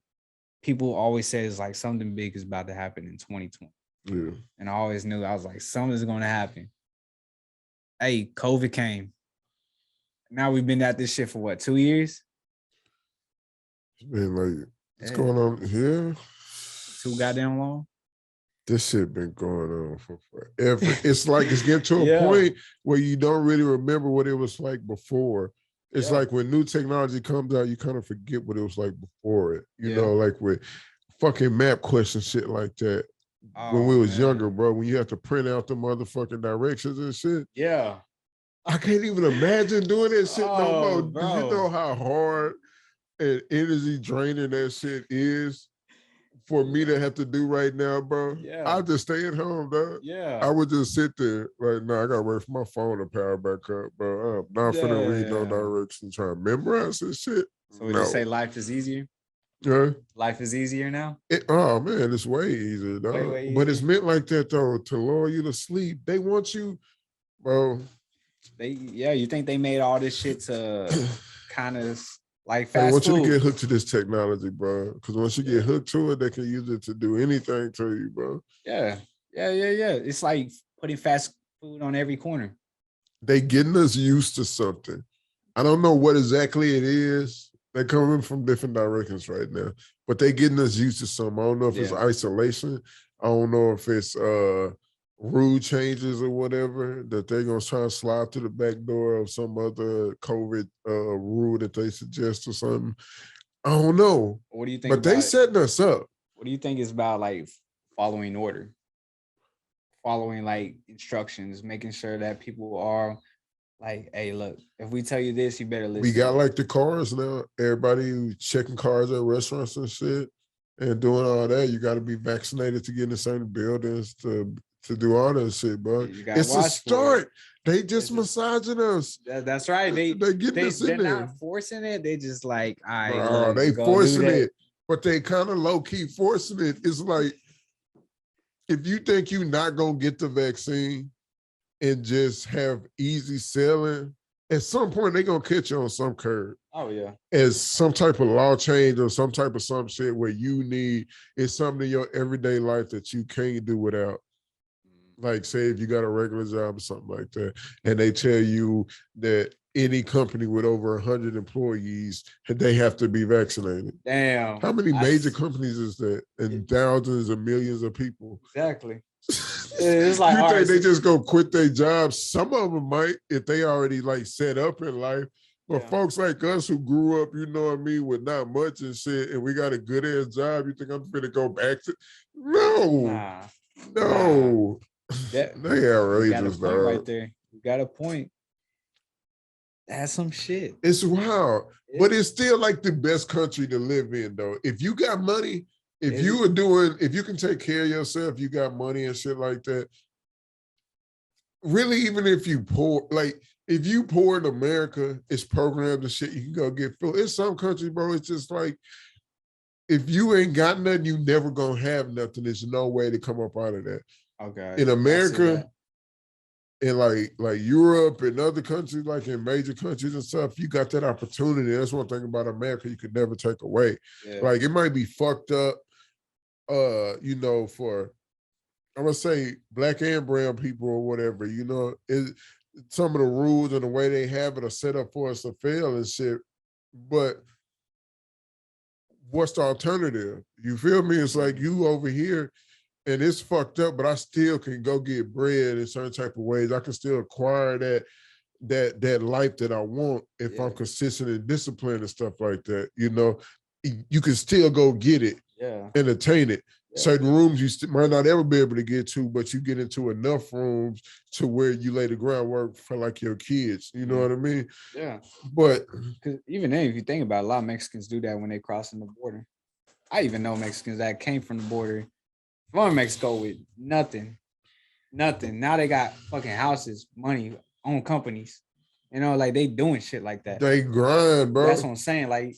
people always say is like something big is about to happen in 2020. Yeah. And I always knew, I was like, something's gonna happen. Hey, COVID came. Now we've been at this shit for what, 2 years? It's been like, what's going on here? Too goddamn long. This shit been going on for forever. It's like it's getting to a point where you don't really remember what it was like before. It's like when new technology comes out, you kind of forget what it was like before it. You know, like with fucking map question shit like that. When we was younger, bro, when you have to print out the motherfucking directions and shit. Yeah. I can't even imagine doing that shit no more. Bro. Do you know how hard and energy draining that shit is for me to have to do right now, bro? Yeah. I just stay at home, dog. Yeah. I would just sit there like, nah, I gotta wait for my phone to power back up, bro. I'm not finna read no directions, trying to memorize this shit. So would you say life is easier? Yeah. Life is easier now? Oh man, it's way easier, dog. Way easier. But it's meant like that though, to lull you to sleep. They want you, bro. You think they made all this shit to kind of like fast food? They want you to get hooked to this technology, bro. Because once you get hooked to it, they can use it to do anything to you, bro. Yeah. It's like putting fast food on every corner. They getting us used to something. I don't know what exactly it is. They're coming from different directions right now, but they getting us used to something. I don't know if it's isolation. I don't know if it's rule changes or whatever, that they're going to try and slide through the back door of some other COVID rule that they suggest or something. I don't know. What do you think? But they setting us up. What do you think is about like following order? Following like instructions, making sure that people are like, hey, look, if we tell you this, you better listen. We got like the cars now. Everybody checking cars at restaurants and shit and doing all that. You got to be vaccinated to get in certain buildings to do all that shit, bro. It's a start. They just massaging us. That's right. They're getting us in there. They're not forcing it. They just like, all right. They forcing it, but they kind of low key forcing it. It's like, if you think you're not gonna get the vaccine and just have easy selling, at some point they're gonna catch you on some curve. Oh yeah. As some type of law change or some type of some shit where you need, it's something in your everyday life that you can't do without. Like say if you got a regular job or something like that, and they tell you that any company with over 100 employees, they have to be vaccinated. Damn. How many major companies is that? And thousands of millions of people. Exactly. It's like, you think they just go quit their jobs? Some of them might, if they already like set up in life. But folks like us who grew up, you know what I mean, with not much and shit, and we got a good ass job, you think I'm gonna go back to? No. No. They outrageous, dog. Right there. You got a point. That's some shit. It's wild. But it's still like the best country to live in, though. If you got money, if you can take care of yourself, you got money and shit like that. Really, even if you poor, like if you poor in America, it's programs and shit. You can go get food. In some countries, bro, it's just like if you ain't got nothing, you never gonna have nothing. There's no way to come up out of that. Okay. In America, in like Europe and other countries, like in major countries and stuff, you got that opportunity. That's one thing about America you could never take away. Yeah. Like it might be fucked up, for I'm gonna say black and brown people or whatever, some of the rules and the way they have it are set up for us to fail and shit. But what's the alternative? You feel me? It's like you over here and it's fucked up, but I still can go get bread in certain type of ways. I can still acquire that life that I want if I'm consistent and disciplined and stuff like that. You can still go get it and attain it. Yeah. Certain rooms you might not ever be able to get to, but you get into enough rooms to where you lay the groundwork for like your kids. You know what I mean? Yeah. But because even then, if you think about it, a lot of Mexicans do that when they crossing the border. I even know Mexicans that came from the border from Mexico with nothing. Now they got fucking houses, money, own companies. Like they doing shit like that. They grind, bro. That's what I'm saying. Like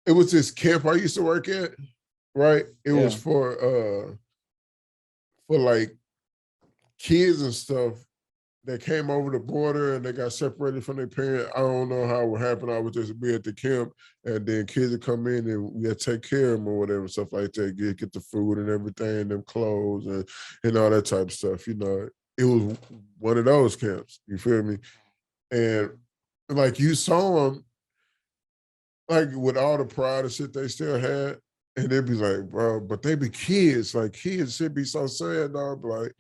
it was this camp I used to work at. Right, it was for like kids and stuff that came over the border and they got separated from their parents. I don't know how it would happen. I would just be at the camp and then kids would come in and we had to take care of them or whatever, stuff like that. Get the food and everything, them clothes and all that type of stuff. It was one of those camps. You feel me? And like you saw them, like with all the pride and shit they still had. And they'd be like, bro, but they be kids. Like, kids should be so sad, dog. Like,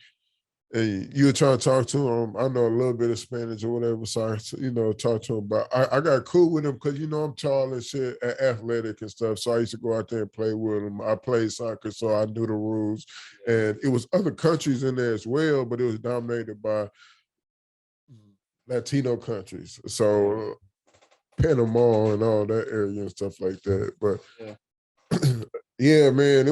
and you were trying to talk to them. I know a little bit of Spanish or whatever, so I, talk to them. But I got cool with them because, I'm tall and shit and athletic and stuff. So I used to go out there and play with them. I played soccer, so I knew the rules. And it was other countries in there as well, but it was dominated by Latino countries. So Panama and all that area and stuff like that. But yeah, man, it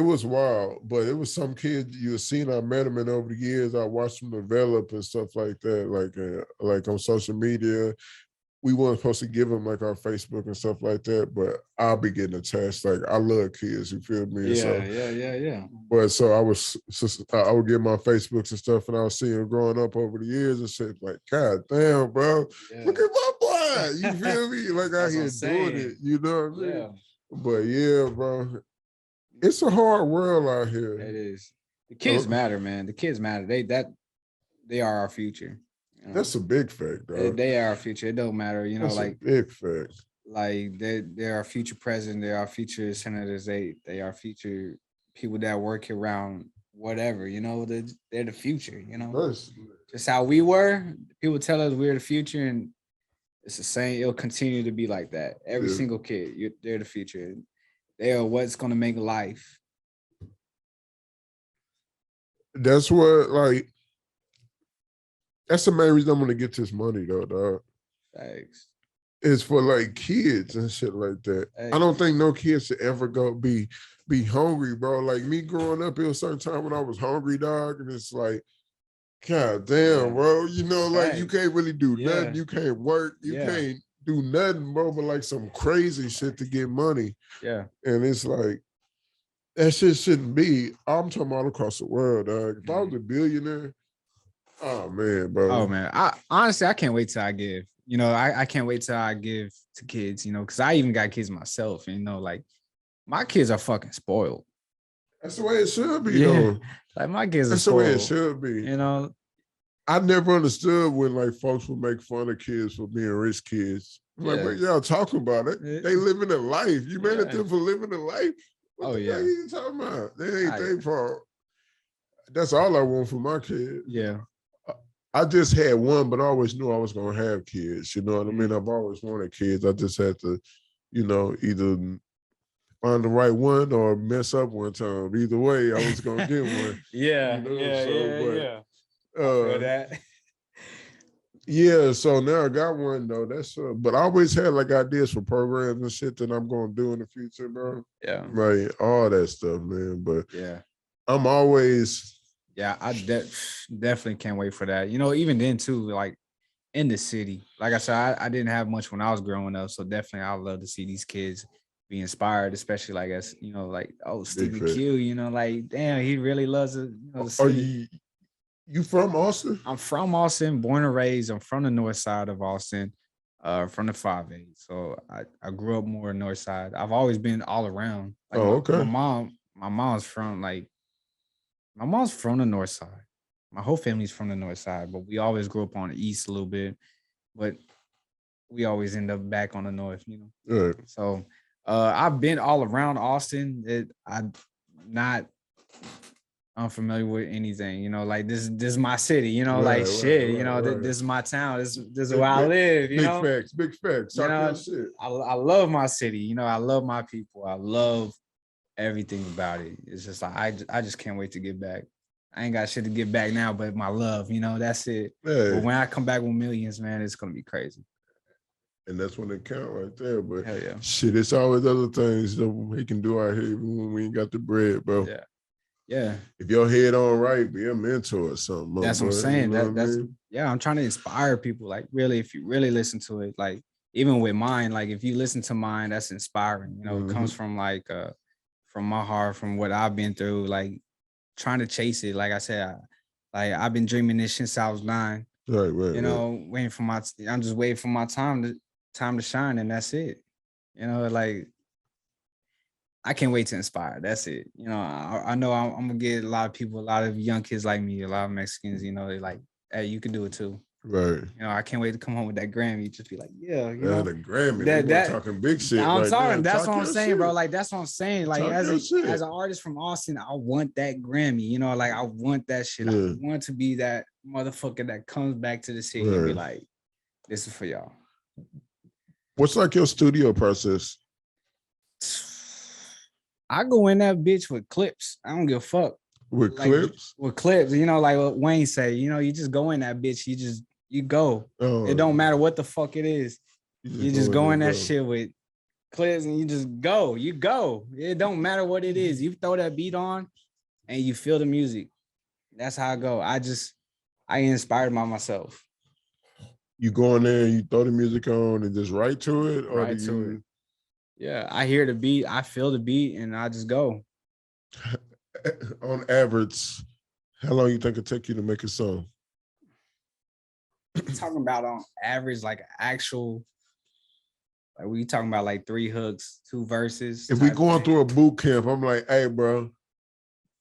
was wild, but it was some kids you have seen. I met them, and over the years, I watched them develop and stuff like that. Like on social media, we weren't supposed to give them like our Facebook and stuff like that, but I'll be getting attached. Like I love kids, you feel me? Yeah. But so I would get my Facebooks and stuff, and I was seeing them growing up over the years and shit. Like, God damn, bro, look at my boy. You feel me? Like out here doing it. You know what I mean? Yeah. But yeah, bro, it's a hard world out here. It is. The kids matter, man. The kids matter. They are our future. That's a big fact, bro. They are our future. It don't matter, That's like a big fact. Like they're our future president. They're our future senators. They are future people that work around whatever. They're the future. Just how we were. People tell us we're the future, and it's the same. It'll continue to be like that. Every single kid, they're the future. They are what's going to make life. That's what, that's the main reason I'm going to get this money, though, dog. Thanks. It's for, kids and shit like that. Thanks. I don't think no kids should ever go be hungry, bro. Like, me growing up, it was a certain time when I was hungry, dog, and it's like, God damn, bro. You can't really do nothing. You can't work. You can't do nothing, bro, but some crazy shit to get money. Yeah. And it's like, that shit shouldn't be. I'm talking all across the world, dog. If I was a billionaire, oh man, bro. Oh man. I can't wait till I give. I can't wait till I give to kids, because I even got kids myself. And my kids are fucking spoiled. That's the way it should be, though. Like my kids are spoiled. That's the way it should be. I never understood when folks would make fun of kids for being rich kids. Like, what y'all talking about? They living a life. You mad at them for living a life? What the hell are you talking about? They ain't their fault. That's all I want for my kids. Yeah. I just had one, but I always knew I was gonna have kids. You know what I mean? I've always wanted kids. I just had to, either find the right one or mess up one time. Either way, I was gonna get one. Yeah. Yeah. For that. Yeah, so now I got one though. That's but I always had like ideas for programs and shit that I'm gonna do in the future, bro. Yeah. Right, all that stuff, man. But yeah, I'm always I definitely can't wait for that. You know, even then too, like in the city, like I said, I didn't have much when I was growing up, so definitely I would love to see these kids be inspired, especially like as you know, like Stephen Q. You know, like damn, he really loves it. You know, the Are city. you from Austin? I'm from Austin, born and raised. I'm from the north side of Austin, from the 5A. So I grew up more north side. I've always been all around. Like Okay. my mom's from the north side. My whole family's from the north side, but we always grew up on the east a little bit. But we always end up back on the north, you know. Right. So I've been all around Austin. I'm not unfamiliar with anything, you know, like this is my city, you know, like shit, you know, this is my town, this is where I live, you know. Big facts. You know, shit. I love my city, you know, I love my people, I love everything about it. It's just like I just can't wait to get back. I ain't got shit to get back now, but my love, you know, that's it. Hey. But when I come back with millions, man, it's gonna be crazy. And that's when it count right there. But hell yeah, shit, it's always other things that we can do out here even when we ain't got the bread, bro. Yeah. Yeah. If your head on right, be a mentor or something. That's what I'm saying. You know That's yeah, I'm trying to inspire people. Like really, if you really listen to it, like even with mine, like if you listen to mine, that's inspiring. You know, it comes from like from my heart, from what I've been through, like trying to chase it. Like I said, I've been dreaming this since I was 9. Right. You know, I'm just waiting for my time to shine, and that's it. You know, like I can't wait to inspire. That's it. You know, I know I'm gonna get a lot of people, a lot of young kids like me, a lot of Mexicans. You know, they like, hey, you can do it too. Right. You know, I can't wait to come home with that Grammy. Just be like, yeah, you know, the Grammy. That talking big shit. I'm talking. There. That's Talk what I'm saying, shit. bro. Like that's what I'm saying. Like as an artist from Austin, I want that Grammy. You know, like I want that shit. Yeah. I want to be that motherfucker that comes back to the city and be like, this is for y'all. What's like your studio process? I go in that bitch with clips. I don't give a fuck. With clips? With clips. You know, like what Wayne say, you know, you just go in that bitch. You go. Oh, it don't matter what the fuck it is. You just go in that shit with clips and you just go. You go. It don't matter what it is. You throw that beat on and you feel the music. That's how I go. I get inspired by myself. You go in there and you throw the music on and just write to it? Or write to it. Yeah, I hear the beat, I feel the beat, and I just go. On average, how long you think it take you to make a song? Talking about on average, like actual, like we talking about like 3 hooks, 2 verses. If we going through a boot camp, I'm like, hey, bro,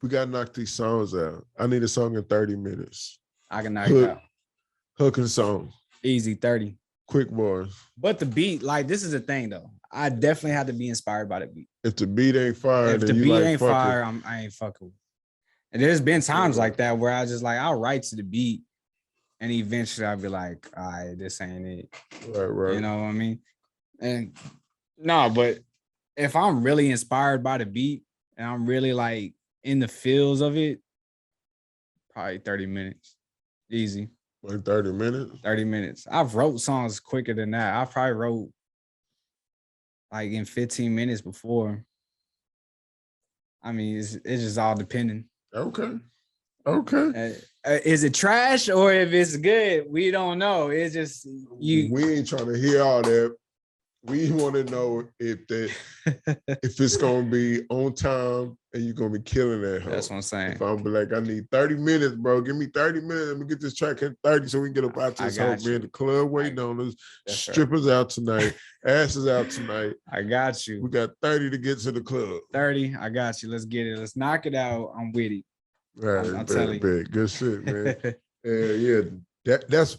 we gotta knock these songs out. I need a song in 30 minutes. I can knock it out. Hook and song. Easy 30. Quick bars. But the beat, like this is the thing though. I definitely have to be inspired by the beat. If the beat ain't fire, if the beat ain't fire, I ain't fucking with it. And there's been times like that where I just like I'll write to the beat, and eventually I'll be like, all right, this ain't it. Right. You know what I mean? And no, but if I'm really inspired by the beat and I'm really like in the feels of it, probably 30 minutes. Easy. Like 30 minutes? 30 minutes. I've wrote songs quicker than that. I probably wrote like in 15 minutes before. I mean, it's just all depending. Okay. Is it trash or if it's good? We don't know. It's just you. We ain't trying to hear all that. We want to know if it's gonna be on time and you're gonna be killing that. That's what I'm saying. If I'm be like, I need 30 minutes, bro. Give me 30 minutes. Let me get this track in 30 so we can get up out this whole man. The club waiting on us. Strippers out tonight. Asses out tonight. I got you. We got 30 to get to the club. 30. I got you. Let's get it. Let's knock it out. I'm with it. Right, I'm telling you. Good shit, man. Yeah. That's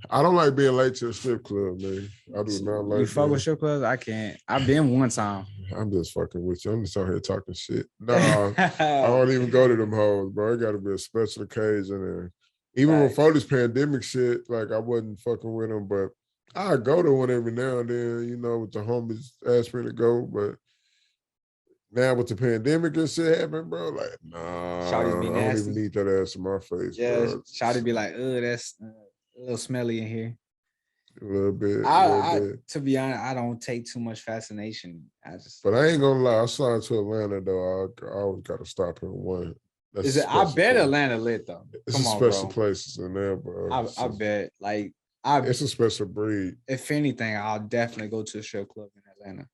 I don't like being late to a strip club, man. I do not like. You fuck with strip clubs? I can't. I've been one time. I'm just fucking with you. I'm just out here talking shit. Nah, I don't even go to them hoes, bro. It got to be a special occasion. And even before this pandemic shit, like I wasn't fucking with them, but I go to one every now and then, you know, with the homies ask me to go. But now with the pandemic and shit happening, bro, like, nah, I don't even need that ass in my face. Yeah, bro. Shawty be like, little smelly in here. A little bit. To be honest, I don't take too much fascination. But I ain't gonna lie. I slide to Atlanta though. I always gotta stop in one. I bet Atlanta lit though. It's a special places in there, bro. I bet. Like it's a special breed. If anything, I'll definitely go to a strip club in Atlanta.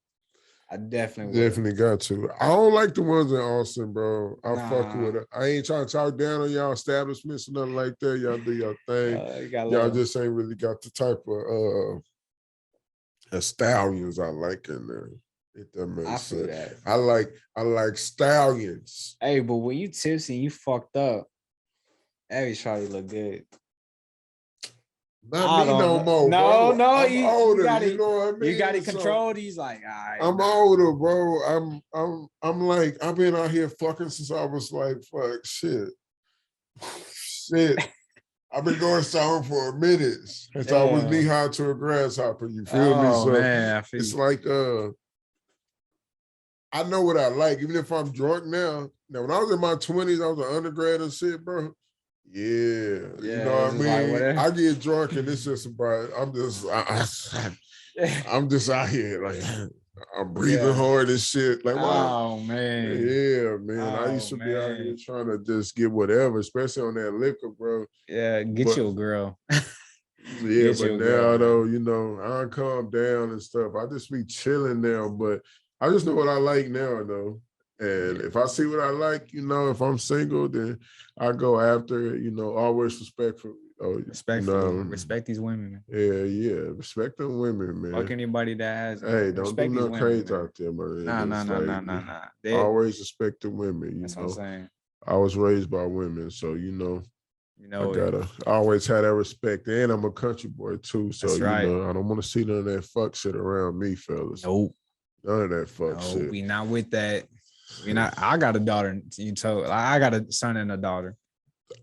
I definitely got to. I don't like the ones in Austin, bro. Fuck with it. I ain't trying to talk down on y'all establishments or nothing like that. Y'all do your thing. Y'all just ain't really got the type of stallions I like in there. If that makes sense. That. I like stallions. Hey, but when you tipsy and you fucked up, every shot you look good. Not me no more. No, bro. No, I'm older. You know what I mean? You got it controlled. He's like, all right. I'm older, bro. I'm like, I've been out here fucking since I was like, fuck, shit. I've been going sour for a minute. Since I was knee high to a grasshopper. You feel me? So man, it's like, I know what I like, even if I'm drunk now. Now, when I was in my 20s, I was an undergrad and shit, bro. Yeah, you know what I mean? Like, I get drunk and it's just about, I'm just out here, like, I'm breathing hard and shit. Like, wow. Oh, man. Yeah, man. I used to be out here trying to just get whatever, especially on that liquor, bro. Yeah, get you a girl. Yeah, but now, though, you know, I calm down and stuff. I just be chilling now, but I just know what I like now, though. And if I see what I like, you know, if I'm single, then I go after it, you know, always respectful. Respect these women, man. Yeah. Respect them women, man. Fuck anybody that has. Hey, don't do nothing crazy out there, man. Nah. Always respect the women, That's what I'm saying. I was raised by women, so, you know, I always had that respect. And I'm a country boy, too, so, you know, I don't want to see none of that fuck shit around me, fellas. Nope. None of that fuck shit. We not with that. I got a daughter. I got a son and a daughter.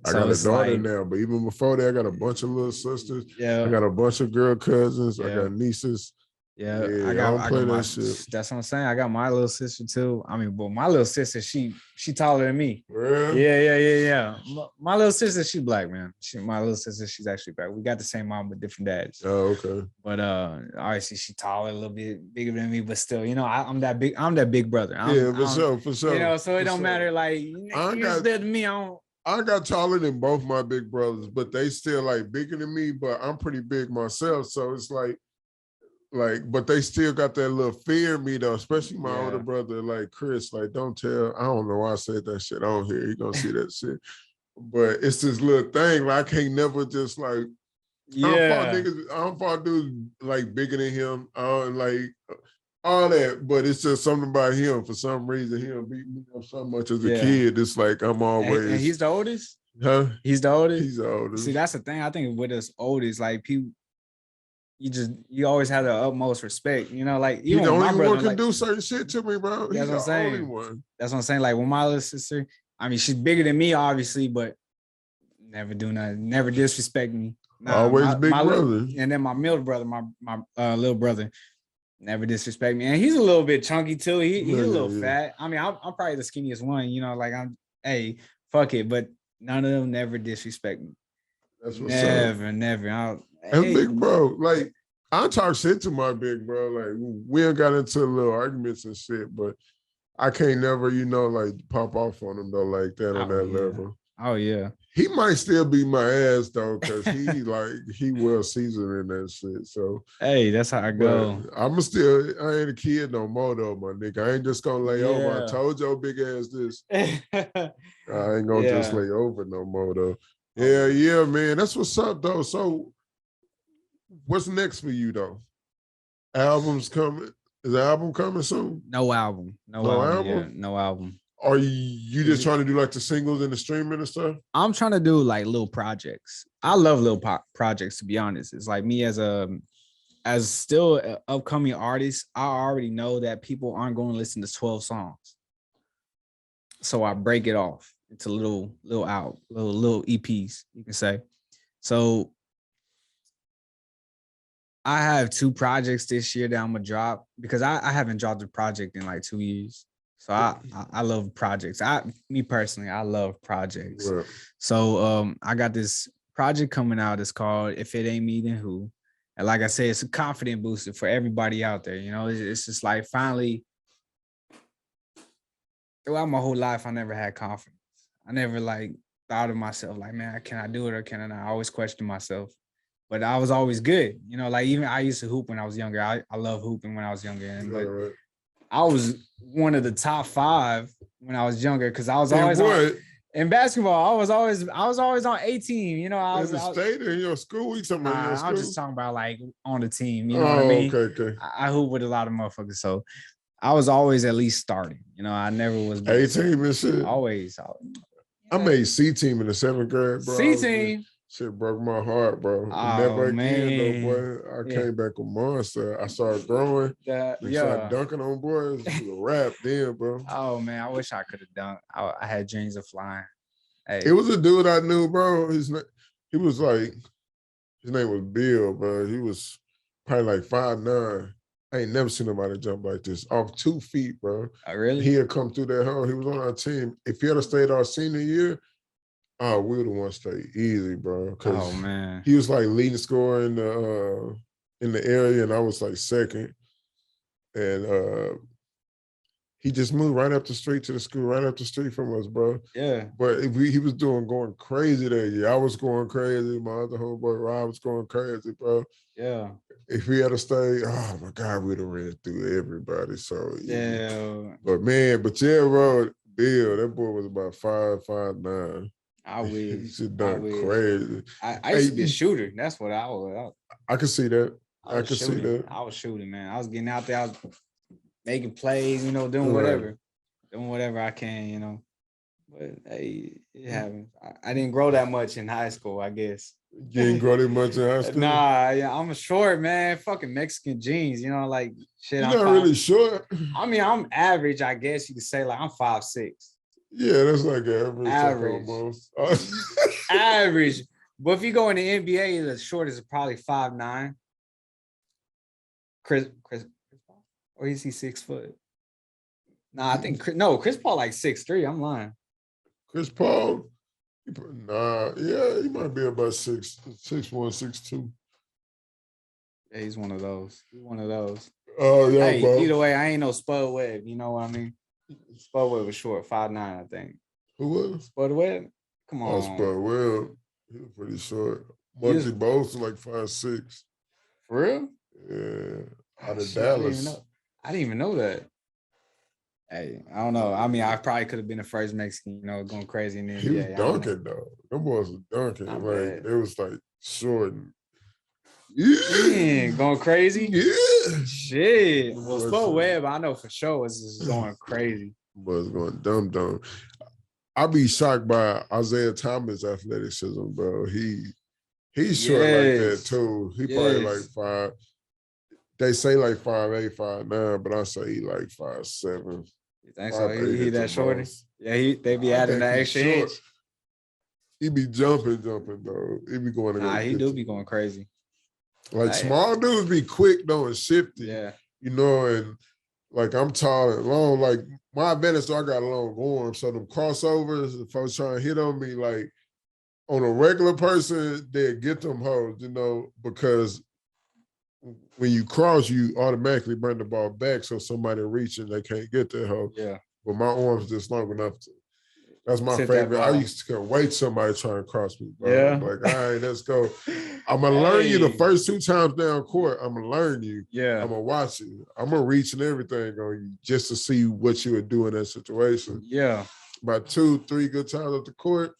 I got a daughter now, but even before that, I got a bunch of little sisters. Yeah, I got a bunch of girl cousins. I got nieces. Yeah, I got my shit. That's what I'm saying. I got my little sister too. I mean, but my little sister, she taller than me. Really? Yeah. My little sister, she's black, man. My little sister, she's actually black. We got the same mom but different dads. Oh, okay. But obviously she taller, a little bit bigger than me, but still, you know, I'm that big brother. For sure. You know, so it don't matter. Like you're still to me. I got taller than both my big brothers, but they still like bigger than me. But I'm pretty big myself, so it's like, but they still got that little fear in me though, especially my older brother, like Chris. Like, don't tell. I don't know why I said that shit on here. He gonna see that shit, but it's this little thing. Like, I can't never just like. I don't fall dudes like bigger than him. Like all that, but it's just something about him. For some reason, he'll beat me up so much as a kid. It's like I'm always. And he's the oldest. Huh? He's the oldest. He's the oldest. See, that's the thing. I think with us oldest, like people. You always have the utmost respect, you know, like even the only one can do certain shit to me, bro. That's He's what I'm saying. That's what I'm saying. Like with my little sister, I mean, she's bigger than me, obviously, but never do nothing, never disrespect me. Always big brother. And then my middle brother, my little brother, never disrespect me. And he's a little bit chunky too. He's a little fat. I mean, I'm probably the skinniest one, you know, like hey, fuck it. But none of them never disrespect me. That's what's never. That's big bro. Like, I talk shit to my big bro. Like, we ain't got into little arguments and shit, but I can't never, you know, like pop off on him though, like that on that level. Oh yeah. He might still beat my ass though, because he well seasoned in that shit. So hey, that's how I go. I ain't a kid no more though, my nigga. I ain't just gonna lay over. I told your big ass this. I ain't gonna just lay over no more though. Yeah, man. That's what's up though. So what's next for you though? Albums coming? Is the album coming soon? No album. No album. Yeah, no album. Are you just trying to do like the singles and the streaming and stuff? I'm trying to do like little projects. I love little projects, to be honest. It's like me as still an upcoming artist, I already know that people aren't going to listen to 12 songs. So I break it off into little EPs, you can say. So I have 2 projects this year that I'm gonna drop, because I haven't dropped a project in like 2 years. So I love projects. Me personally, I love projects. Right. So I got this project coming out is called If It Ain't Me, Then Who. And like I said, it's a confident booster for everybody out there. You know, it's just like finally, throughout my whole life, I never had confidence. I never like thought of myself like, man, can I do it or can I not? I always questioned myself. But I was always good. You know, like even I used to hoop when I was younger. I love hooping when I was younger. But I was one of the top 5 when I was younger because I was always on in basketball. I was always on A team. You know, I was state in your school. You talking about your school? I was just talking about like on the team. You know what I mean? Okay. I hoop with a lot of motherfuckers, so I was always at least starting. You know, I never was A team and shit. Always. I made C team in the 7th grade, bro. C team. Shit broke my heart, bro. Oh, never again, man. though, boy. I came back a monster. I started growing. Started dunking on boys. It was a rap then, bro. Oh, man. I wish I could have dunked. I had dreams of flying. Hey. It was a dude I knew, bro. He was like, his name was Bill, bro. He was probably like 5'9". I ain't never seen nobody jump like this off 2 feet, bro. Oh, really? He had come through that hole. He was on our team. If he had stayed our senior year, we would have won state easy, bro. Oh man, he was like leading scorer in the area, and I was like second. And he just moved right up the street to the school, right up the street from us, bro. Yeah. But he was going crazy that year. I was going crazy. My other homeboy Rob was going crazy, bro. Yeah. If we had to stay, oh my God, we'd have ran through everybody. So yeah. But bro, Bill, that boy was about 5'9". I wish. She done crazy. I used to be a shooter. That's what I was. I can see that. I can see that. I was shooting, man. I was getting out there. I was making plays, you know, doing whatever. Doing whatever I can, you know. But, hey, it happens. I didn't grow that much in high school, I guess. You didn't grow that much in high school? Nah, yeah, I'm a short, man. Fucking Mexican jeans, you know, like, shit. You're not really short. I mean, I'm average, I guess you could say. Like, I'm 5'6". Yeah, that's like average. Almost. Average. But if you go in the NBA, the shortest is probably 5'9". Chris Paul? Or is he 6 foot? Nah, I think Chris Paul like 6'3". I'm lying. Chris Paul? He might be about 6'1", 6'2". Yeah, he's one of those. Oh, yeah, hey, bro. Either way, I ain't no Spud Webb. You know what I mean? Spud Webb was short, 5'9", I think. Who was? Spud Webb? Come on. Oh, Spud Webb. He was pretty short. Monty Bowles was like 5'6". For real? Yeah. Out of Dallas. I didn't even know that. Hey, I don't know. I mean, I probably could have been the first Mexican, you know, going crazy in the NBA. He was dunking, though. Them boys was dunking. Like, it was like short and going crazy? Yeah. Shit. Well, Spud Webb, I know for sure was just going crazy. Was going dumb. I be shocked by Isaiah Thomas' athleticism, bro. He's short like that too. He probably like 5. They say like 5'8", 5'9", but I say he like 5'7". You think so? He that shorty? Yeah, they be adding that extra inch. He be jumping though. He be going. He do be going crazy. Like small dudes be quick though and shifty. Yeah. You know, and like I'm tall and long. Like my advantage, so I got long arms. So them crossovers, if I was trying to hit on me, like on a regular person, they'd get them hoes, you know, because when you cross, you automatically bring the ball back. So somebody reaching, they can't get that hoe. Yeah. But my arms just long enough to. That's my favorite. I used to wait somebody trying to cross me, bro. Yeah. Like, all right, let's go. I'm going to learn you the first 2 times down court. I'm going to learn you. Yeah. I'm going to watch you. I'm going to reach and everything on you just to see what you would do in that situation. Yeah. About 2-3 good times at the court,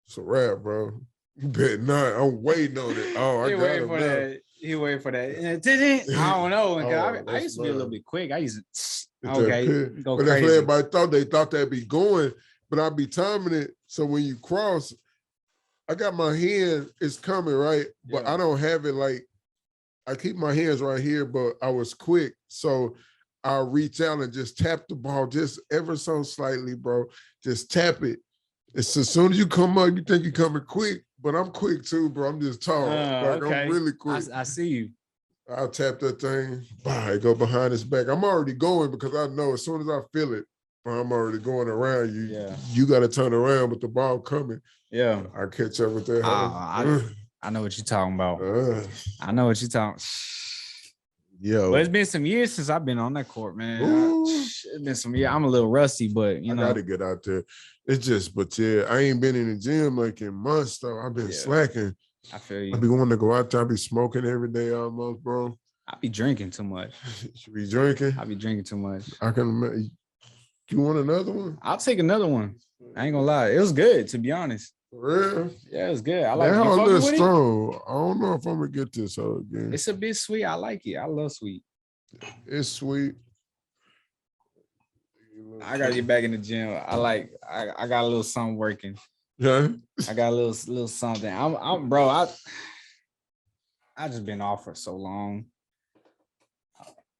it's a wrap, bro. You bet not. I'm waiting on it. Oh, I got him now. He waiting for that. I don't know. I used to be a little bit quick. I used to, go but crazy. That's what everybody thought they'd be going, but I'd be timing it. So when you cross, I got my hand, it's coming, right? But I don't have it like, I keep my hands right here, but I was quick. So I'll reach out and just tap the ball just ever so slightly, bro. Just tap it. It's as soon as you come up, you think you're coming quick, but I'm quick too, bro. I'm just tall. I'm really quick. I see you. I'll tap that thing, I go behind his back. I'm already going because I know as soon as I feel it, I'm already going around you. Yeah. You got to turn around, but the ball coming. Yeah. I catch up with that. I know what you're talking about. I know what you're talking. Yo. Well, it's been some years since I've been on that court, man. It's been some years. I'm a little rusty, but I got to get out there. It's just, but yeah, I ain't been in the gym like in months though. I've been slacking. I feel you. I be wanting to go out there. I be smoking every day almost, bro. I be drinking too much. You be drinking? I be drinking too much. I can imagine. You want another one? I'll take another one. I ain't gonna lie. It was good, to be honest. For real? Yeah, it was good. I like it. That whole little strong. I don't know if I'm gonna get this whole again. It's a bit sweet. I like it. I love sweet. It's sweet. I gotta get back in the gym. I got a little something working. Yeah. I got a little something. I just been off for so long.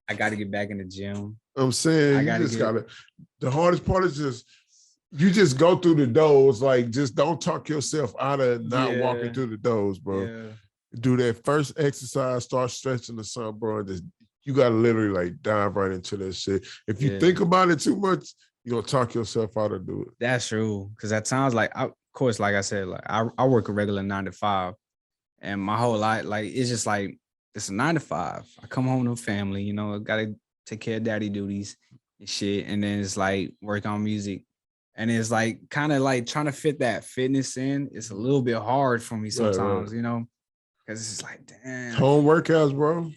I gotta get back in the gym. I'm saying the hardest part is you just go through the doors. Like, just don't talk yourself out of not walking through the doors, bro. Yeah. Do that first exercise, start stretching or something, bro. You gotta literally like dive right into that shit. If you think about it too much, you're gonna talk yourself out of do it. That's true. Cause at times, like, of course, like I said, like I work a regular 9 to 5, and my whole life, like, it's just like it's a 9 to 5. I come home to a family, you know, I gotta take care of daddy duties and shit, and then it's like work on music, and it's like kind of like trying to fit that fitness in. It's a little bit hard for me sometimes, you know, because it's like, damn, home workouts, bro.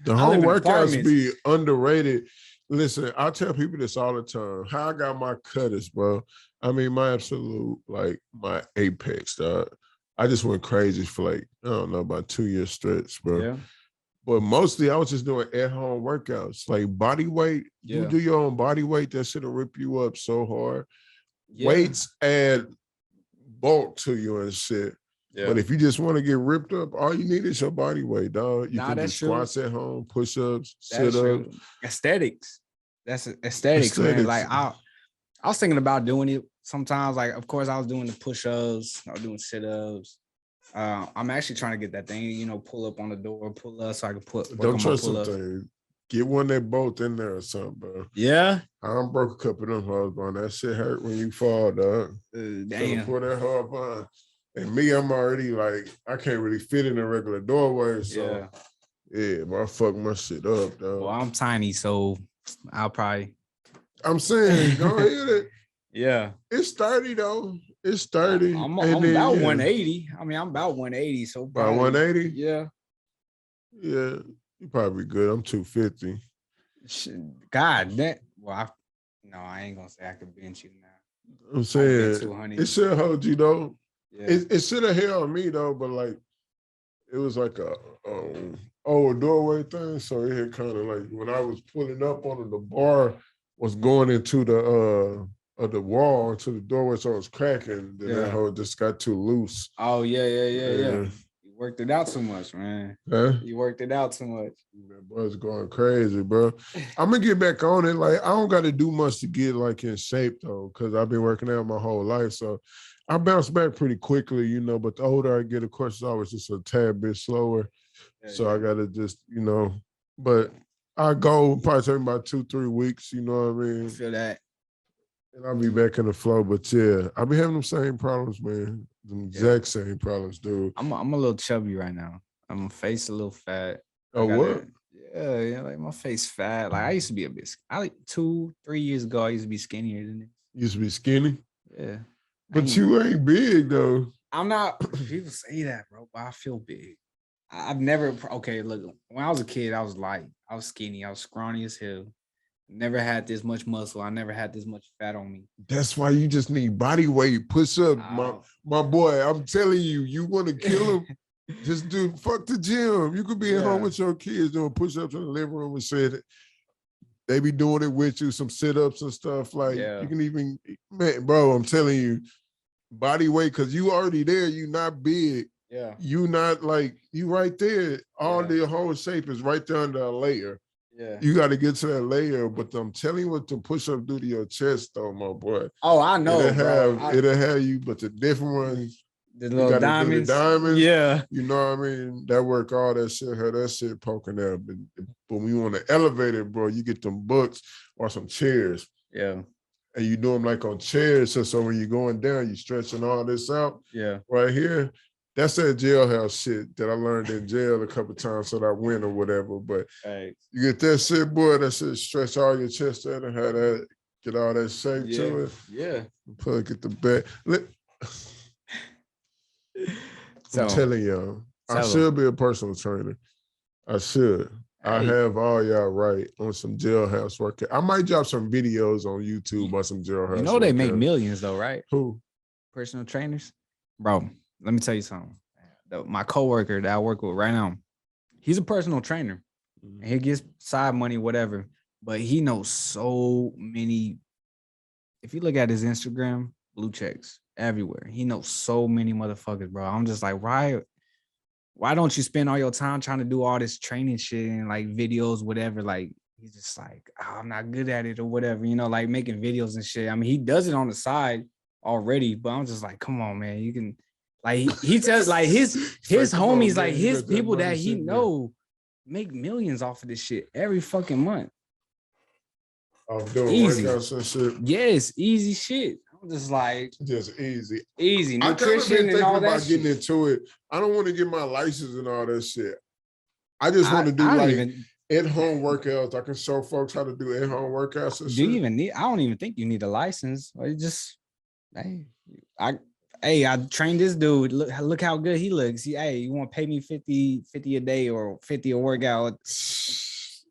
The home workouts be underrated. Listen, I tell people this all the time. How I got my cutters, bro. I mean, my absolute, like, my apex, dog. I just went crazy for like, I don't know, about 2 years stretch, bro. Yeah. But mostly I was just doing at-home workouts. Like body weight, you do your own body weight, that shit'll rip you up so hard. Yeah. Weights add bulk to you and shit. Yeah. But if you just want to get ripped up, all you need is your body weight, dog. You can do squats at home, push-ups, sit-ups. Aesthetics. That's aesthetics, man. Like I was thinking about doing it sometimes. Like, of course, I was doing the push-ups, I was doing sit-ups. I'm actually trying to get that thing, you know, pull up on the door, pull up so I can put. Don't trust something. Get one that bolt in there or something, bro. Yeah. I broke a couple of them hard, bro. That shit hurt when you fall, dog. Damn. Put that hard on. And me, I'm already like, I can't really fit in a regular doorway. So, but I fuck my shit up, dog. Well, I'm tiny, so I'll probably. I'm saying, go ahead. Yeah. It's 30, though. It's 30. I'm about 180. I mean, I'm about 180. So probably, about 180? Yeah. Yeah. You probably good. I'm 250. God, I ain't going to say I could bench you now. I'm saying, it should hold you, though. Yeah. It should have held me though, but like it was like a doorway thing. So it had kind of like when I was pulling up on it, the bar was going into the wall to the doorway, so it was cracking. Then that hole just got too loose. Oh yeah. You worked it out too much, man. Huh? You worked it out too much. That boy's going crazy, bro. I'm gonna get back on it. Like I don't got to do much to get like in shape though, because I've been working out my whole life. So I bounce back pretty quickly, you know, but the older I get, of course, it's always just a tad bit slower. So I got to just, you know, but I go probably take about 2-3 weeks, you know what I mean? I feel that. And I'll be back in the flow. But yeah, I'll be having them same problems, man. The exact same problems, dude. I'm a little chubby right now. My face a little fat. Oh, what? Yeah, like my face fat. Like I used to be a bit, 2-3 years ago, I used to be skinnier than this. You used to be skinny? Yeah. But you ain't big though. I'm not. People say that, bro, but I feel big. I've never. Okay, look. When I was a kid, I was light. I was skinny. I was scrawny as hell. Never had this much muscle. I never had this much fat on me. That's why you just need body weight. Push up, my boy. I'm telling you, you want to kill him? Just fuck the gym. You could be at home with your kids doing push-ups in the living room and shit. They be doing it with you, some sit-ups and stuff. Like you can even, man, bro, I'm telling you, body weight, because you already there, you not big. Yeah. You not like, you right there. All the whole shape is right there under a layer. Yeah. You got to get to that layer, but I'm telling you what the push-up do to your chest though, my boy. Oh, I know, it'll have you, but the different ones, the little diamonds. Yeah. You know what I mean? That work, all that shit, have that shit poking out. But when you want to elevate it, bro, you get them books or some chairs. Yeah. And you do them like on chairs. So when you're going down, you're stretching all this out. Yeah. Right here. That's that jailhouse shit that I learned in jail a couple of times so that I win or whatever. But you get that shit, boy, that shit stretch all your chest out and have that, get all that shape to it. Yeah. Plug it the back. I'm telling y'all, I should be a personal trainer. I should. I have all y'all right on some jailhouse workout. I might drop some videos on YouTube about some jailhouse. You know they make millions though, right? Who? Personal trainers, bro. Let me tell you something. My coworker that I work with right now, he's a personal trainer. And he gets side money, whatever. But he knows so many. If you look at his Instagram, blue checks everywhere. He knows so many motherfuckers, bro. I'm just like, why don't you spend all your time trying to do all this training shit and like videos, whatever? Like, he's just like, oh, I'm not good at it or whatever, you know, like making videos and shit. I mean, he does it on the side already, but I'm just like, come on, man, you can, like, he tells like his homies, like his people that he know make millions off of this shit every fucking month. I'm doing workouts and shit. Yes, easy shit. I'm just like, just easy nutrition and all that about shit. Getting into it. I don't want to get my license and all that shit. I just want to do at-home workouts. I can show folks how to do at-home workouts and shit. I don't even think you need a license. I trained this dude. Look how good he looks. You want to pay me 50 a day or 50 a workout?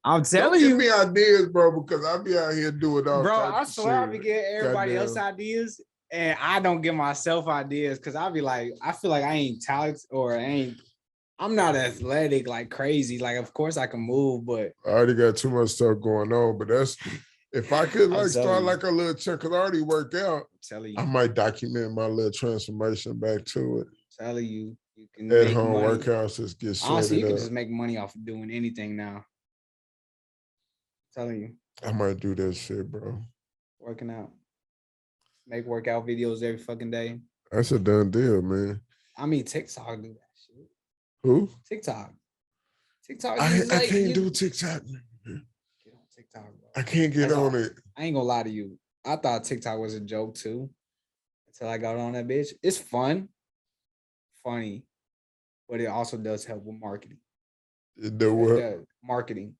I'm telling you. Give me ideas, bro, because I be out here doing all. Bro, I swear I be getting everybody else ideas, and I don't give myself ideas because I be like, I feel like I ain't talented or I'm not athletic like crazy. Like, of course I can move, but I already got too much stuff going on. But that's if I could start like a little chunk, because I already worked out. I might document my little transformation back to it. I'm telling you, you can at home workouts just get sorted. Honestly, you can just make money off of doing anything now. I'm telling you. I might do that shit, bro. Working out. Make workout videos every fucking day. That's a done deal, man. I mean, TikTok do that shit. Who? TikTok. I can't do TikTok. Get on TikTok, bro. I can't get on it. I ain't gonna lie to you. I thought TikTok was a joke too. Until I got on that bitch. It's fun. Funny. But it also does help with marketing. It do what? Marketing.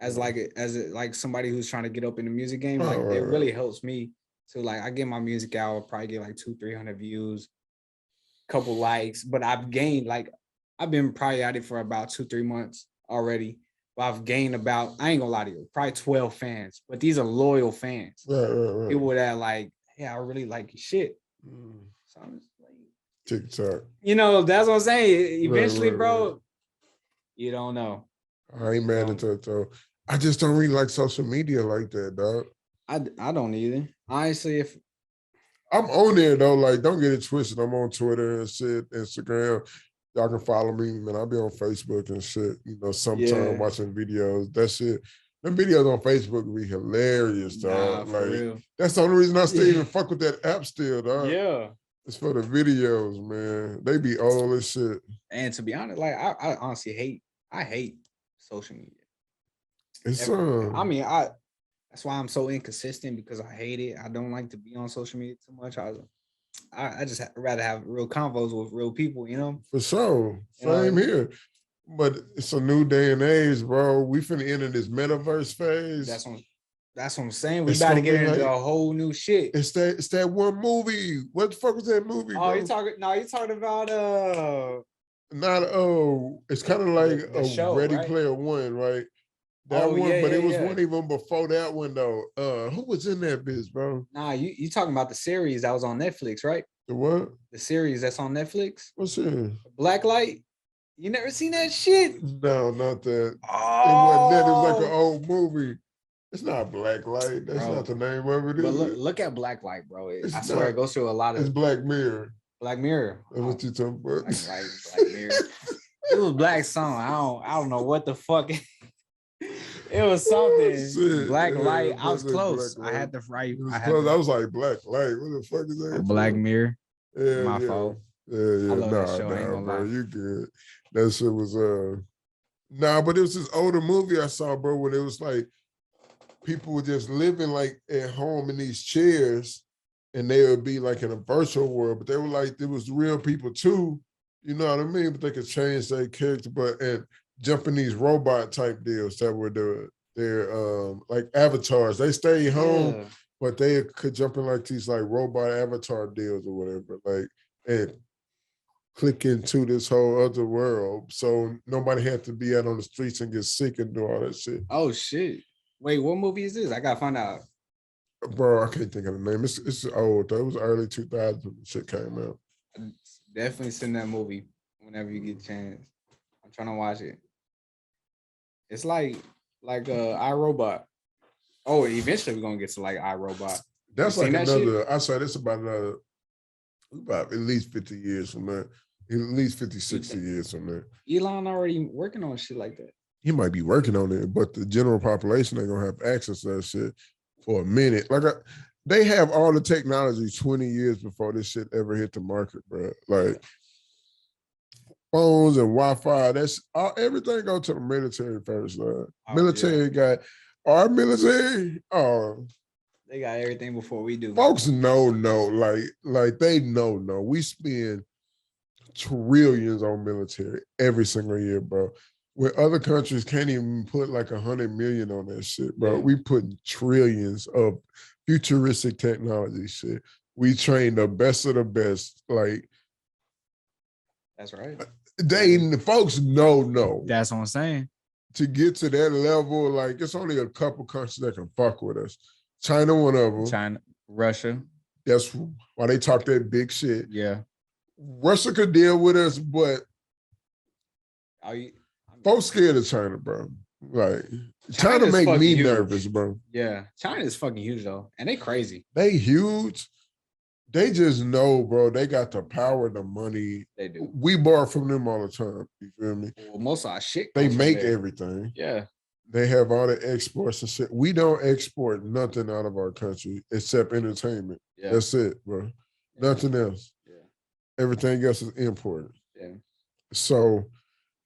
As somebody who's trying to get up in the music game, it really helps me. So like I get my music out, I'll probably get like 200-300 views, couple likes, but I've gained I've been probably at it for about 2-3 months already. But I've gained about, I ain't gonna lie to you, probably 12 fans. But these are loyal fans. Right. People that I really like your shit. So I'm just like TikTok. You know, that's what I'm saying. Eventually, bro, you don't know. I ain't mad at that though. I just don't really like social media like that, dog. I don't either. Honestly, if I'm on there though, like don't get it twisted. I'm on Twitter and shit, Instagram. Y'all can follow me, man. I'll be on Facebook and shit. You know, sometime watching videos. That shit. Them videos on Facebook be hilarious, dog. Nah, for real. That's the only reason I still even fuck with that app still, dog. Yeah. It's for the videos, man. They be old as shit. And to be honest, I honestly hate social media. It's I mean, that's why I'm so inconsistent because I hate it. I don't like to be on social media too much. I just rather have real convos with real people, you know? For sure. Same here. But it's a new day and age, bro. We finna enter this metaverse phase. That's what I'm saying. We about to get into a whole new shit. It's that one movie. What the fuck was that movie? Oh, you're talking about it's kind of like the show, Ready right? Player One, right? That one, but it was one even before that one though. Who was in that bitch, bro? Nah, you talking about the series that was on Netflix, right? The what? The series that's on Netflix. What's it? Blacklight. You never seen that shit? No, not that. Oh. It wasn't that. It was like an old movie. It's not Blacklight. That's not the name of it. But look at Blacklight, bro. I swear it goes through a lot of. It's Black Mirror. Black Mirror. That's what you talking about. Black Mirror. It was Black song. I don't know what the fuck. It was something. Black light. I was close. I had the right. I was like Black Light. What the fuck is that? Black Mirror. Yeah, my fault. Yeah. I love that show. I ain't gonna bro, lie. you good. That shit was but it was this older movie I saw, bro, when it was like people were just living like at home in these chairs, and they would be like in a virtual world, but they were like, there was real people too, you know what I mean? But they could change their character, and jump in these robot type deals that were their like avatars. They stayed home, but they could jump in like these like robot avatar deals or whatever, like, and click into this whole other world. So nobody had to be out on the streets and get sick and do all that shit. Oh shit. Wait, what movie is this? I gotta find out. Bro, I can't think of the name. It's old though. It was early 2000s when shit came out. Definitely send that movie whenever you get a chance. I'm trying to watch it. It's like iRobot. Oh, eventually we're gonna get to like iRobot. That's like another. I said it's about at least 50 years from that. At least 50, 60 years from that. Elon already working on shit like that. He might be working on it, but the general population ain't gonna have access to that shit for a minute. Like they have all the technology 20 years before this shit ever hit the market, bro. Like phones and Wi-Fi, that's all, everything go to the military first. Military got our military. Oh, they got everything before we do. Folks like they know. We spend trillions on military every single year, bro. Where other countries can't even put like 100 million on that shit, bro. Yeah. We put trillions of futuristic technology shit. We train the best of the best. Like, that's right. The folks know. That's what I'm saying. To get to that level, like it's only a couple countries that can fuck with us. China, one of them. China, Russia. That's why they talk that big shit. Yeah. Russia could deal with us, but folks scared of China, bro. Like China make me nervous, bro. Yeah. China is fucking huge though. And they crazy. They huge. They just know, bro, they got the power, the money. They do. We borrow from them all the time. You feel me? Well, most of our shit. They make everything. Yeah. They have all the exports and shit. We don't export nothing out of our country except entertainment. Yeah. That's it, bro. Yeah. Nothing else. Yeah. Everything else is imported. Yeah. So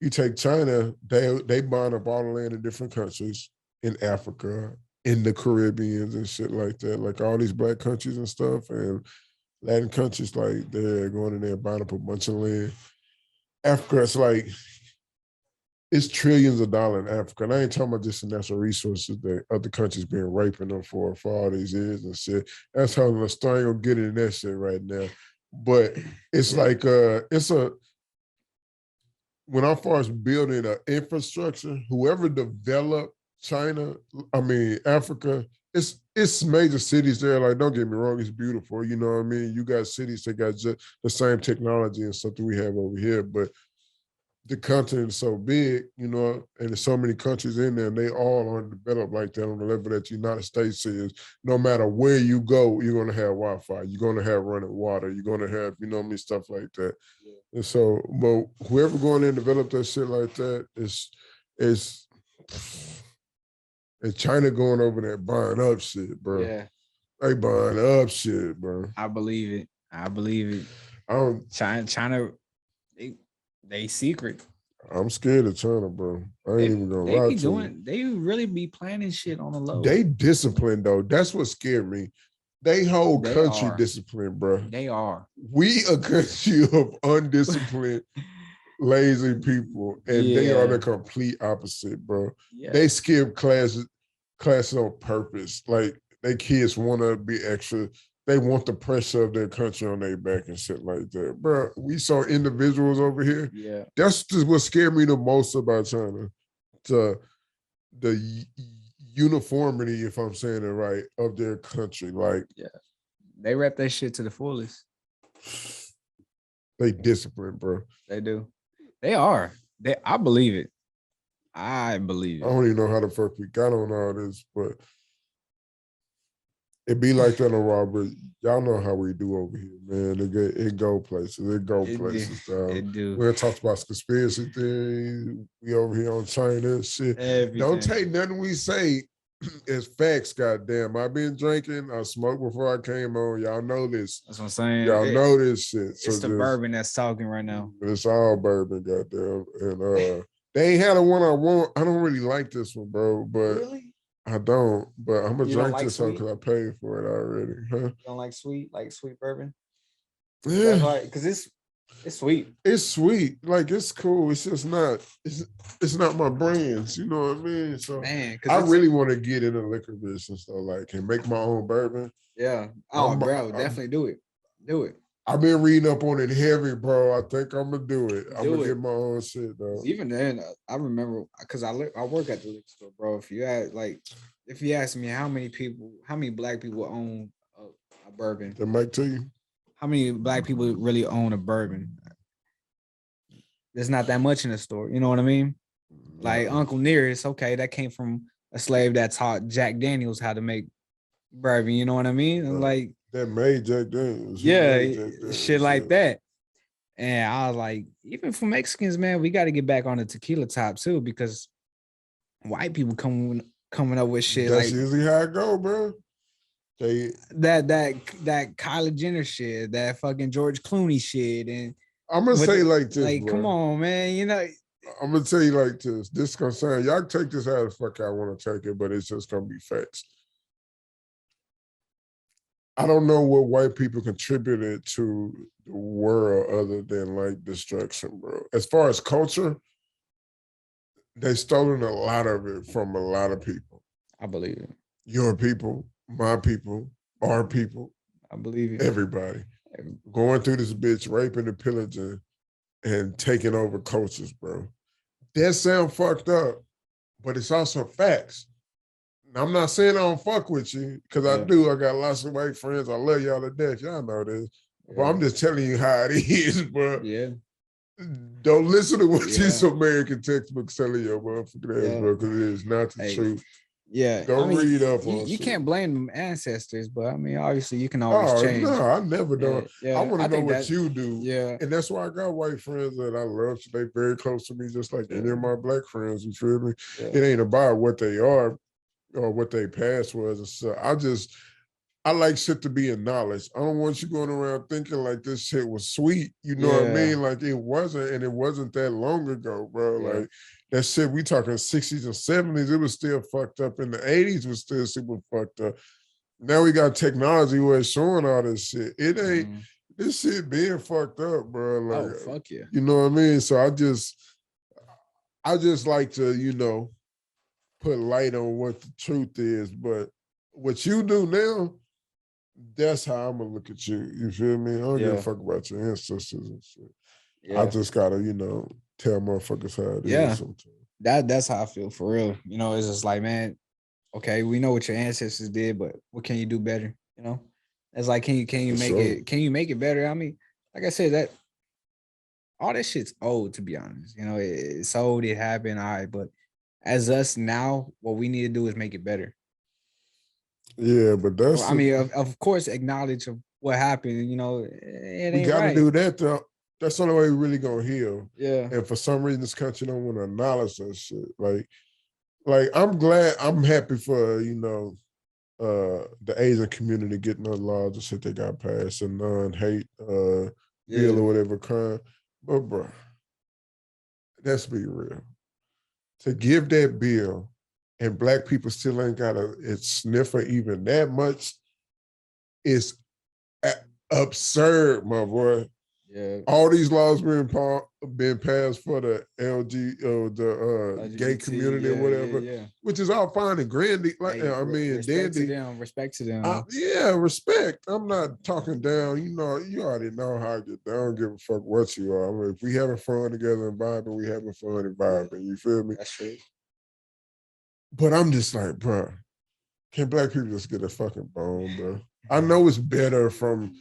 you take China, they buying up all the land in different countries, in Africa, in the Caribbean and shit like that, like all these black countries and stuff, and Latin countries, like they're going in there buying up a bunch of land. Africa, it's like, it's trillions of dollars in Africa. And I ain't talking about just the natural resources that other countries been raping them for all these years and shit. That's how the story gonna get in that shit right now. But it's like, when I first building an infrastructure, whoever developed Africa, it's major cities there. Like, don't get me wrong, it's beautiful. You know what I mean? You got cities that got just the same technology and stuff that we have over here, but the continent is so big, you know, and there's so many countries in there, and they all aren't developed like that on the level that the United States is. No matter where you go, you're going to have Wi-Fi. You're going to have running water. You're going to have, you know what I mean, stuff like that. Yeah. And so, but whoever going in and develop that shit like that is and China going over there buying up shit, bro. Yeah. They buying up shit, bro. I believe it. China, they secret. I'm scared of China, bro. I ain't even gonna lie to you. They really be planning shit on the low. They disciplined though. That's what scared me. They whole country disciplined, bro. They are. We a country of undisciplined, lazy people, and they are the complete opposite, bro. Yeah. They skip classes on purpose. Like, they kids want to be extra. They want the pressure of their country on their back and shit like that. Bro, we saw individuals over here. Yeah. That's just what scared me the most about China. The uniformity, if I'm saying it right, of their country. Like, yeah. They rep that shit to the fullest. They disciplined, bro. They do. They are. I believe it. I believe it. I don't even know how the fuck we got on all this, but it be like that on Raw, but y'all know how we do over here, man. It go places. It do. We're talking about conspiracy theories. We over here on China and shit. Everything. Don't take nothing we say as facts, goddamn. I've been drinking. I smoked before I came on. Y'all know this. That's what I'm saying. Y'all know this shit. It's the bourbon that's talking right now. It's all bourbon, goddamn. And they ain't had the one I want. I don't really like this one, bro. But really? I don't, but I'm gonna drink like this up because I paid for it already. Huh? You don't like sweet bourbon? Yeah. That's why, because it's sweet. It's sweet. Like, it's cool. It's just not, it's not my brands. You know what I mean? So Man, I really want to get in the liquor business though, like, and make my own bourbon. Yeah. Oh, bro, definitely do it. Do it. I've been reading up on it heavy, bro. I think I'm gonna do it. I'm gonna get my own shit though. Even then, I remember because I work at the liquor store, bro. If you ask me how many black people own a bourbon, The mic to you. how many black people really own a bourbon? There's not that much in the store. You know what I mean? Like Uncle Nearest, okay, that came from a slave that taught Jack Daniels how to make bourbon. You know what I mean? And like that made Jack Daniels. Shit like that. And I was like, even for Mexicans, man, we got to get back on the tequila top too, because white people coming up with shit. That's usually how it go, bro. That Kylie Jenner shit, that fucking George Clooney shit, and I'm gonna say like this, like, bro. Come on, man, you know. I'm gonna tell you like this. This gonna sound, y'all take this how the fuck I want to take it, but it's just gonna be facts. I don't know what white people contributed to the world other than like destruction, bro. As far as culture, they stolen a lot of it from a lot of people. I believe it. Your people, my people, our people. I believe it. Everybody. Going through this bitch, raping and pillaging and taking over cultures, bro. That sound fucked up, but it's also facts. I'm not saying I don't fuck with you, because I do. I got lots of white friends. I love y'all to death. Y'all know this. Yeah. But I'm just telling you how it is, bro. Yeah. Don't listen to what these American textbooks telling your motherfucking ass, bro, because it is not the truth. Yeah. Don't read up on you can't blame them ancestors, but I mean, obviously you can always change. No, I never done. I want to know what you do. Yeah. And that's why I got white friends that I love. So they very close to me, just like any of my black friends, you feel me? Yeah. It ain't about what they are or what their past was. So I like shit to be acknowledged. I don't want you going around thinking like this shit was sweet. You know what I mean? Like it wasn't, and it wasn't that long ago, bro. Yeah. Like that shit, we talking 60s and 70s, it was still fucked up. In the 80s was still super fucked up. Now we got technology where it's showing all this shit. It ain't, this shit being fucked up, bro. Like, fuck yeah. You know what I mean? So I just like to, you know, put light on what the truth is. But what you do now, that's how I'm gonna look at you. You feel me? I don't give a fuck about your ancestors and shit. Yeah. I just gotta, you know, tell motherfuckers how it is sometimes. That's how I feel for real. You know, it's just like, man, okay, we know what your ancestors did, but what can you do better? You know? It's like, can you make it better? I mean, like I said, that all that shit's old, to be honest. You know, it's old, it happened, all right, but as us now, what we need to do is make it better. Yeah, but that's. I mean, of course, acknowledge of what happened. You know, we gotta do that though. That's the only way we really gonna heal. Yeah. And for some reason, this country don't want to acknowledge that shit. Like I'm happy for, you know, the Asian community getting the laws and shit they got passed, and non-hate bill or whatever crime. But bro, let's be real. To give that bill, and black people still ain't got a sniffer even that much, is absurd, my boy. Yeah. All these laws been passed for the LGBT, gay community or whatever, which is all fine and grandy. Like, I mean, dandy. Respect to them. Respect. I'm not talking down. You know, you already know how I get down. I don't give a fuck what you are. I mean, if we having fun together and vibing, we having fun and vibing. You feel me? That's true. But I'm just like, bro, can black people just get a fucking bone, bro? I know it's better from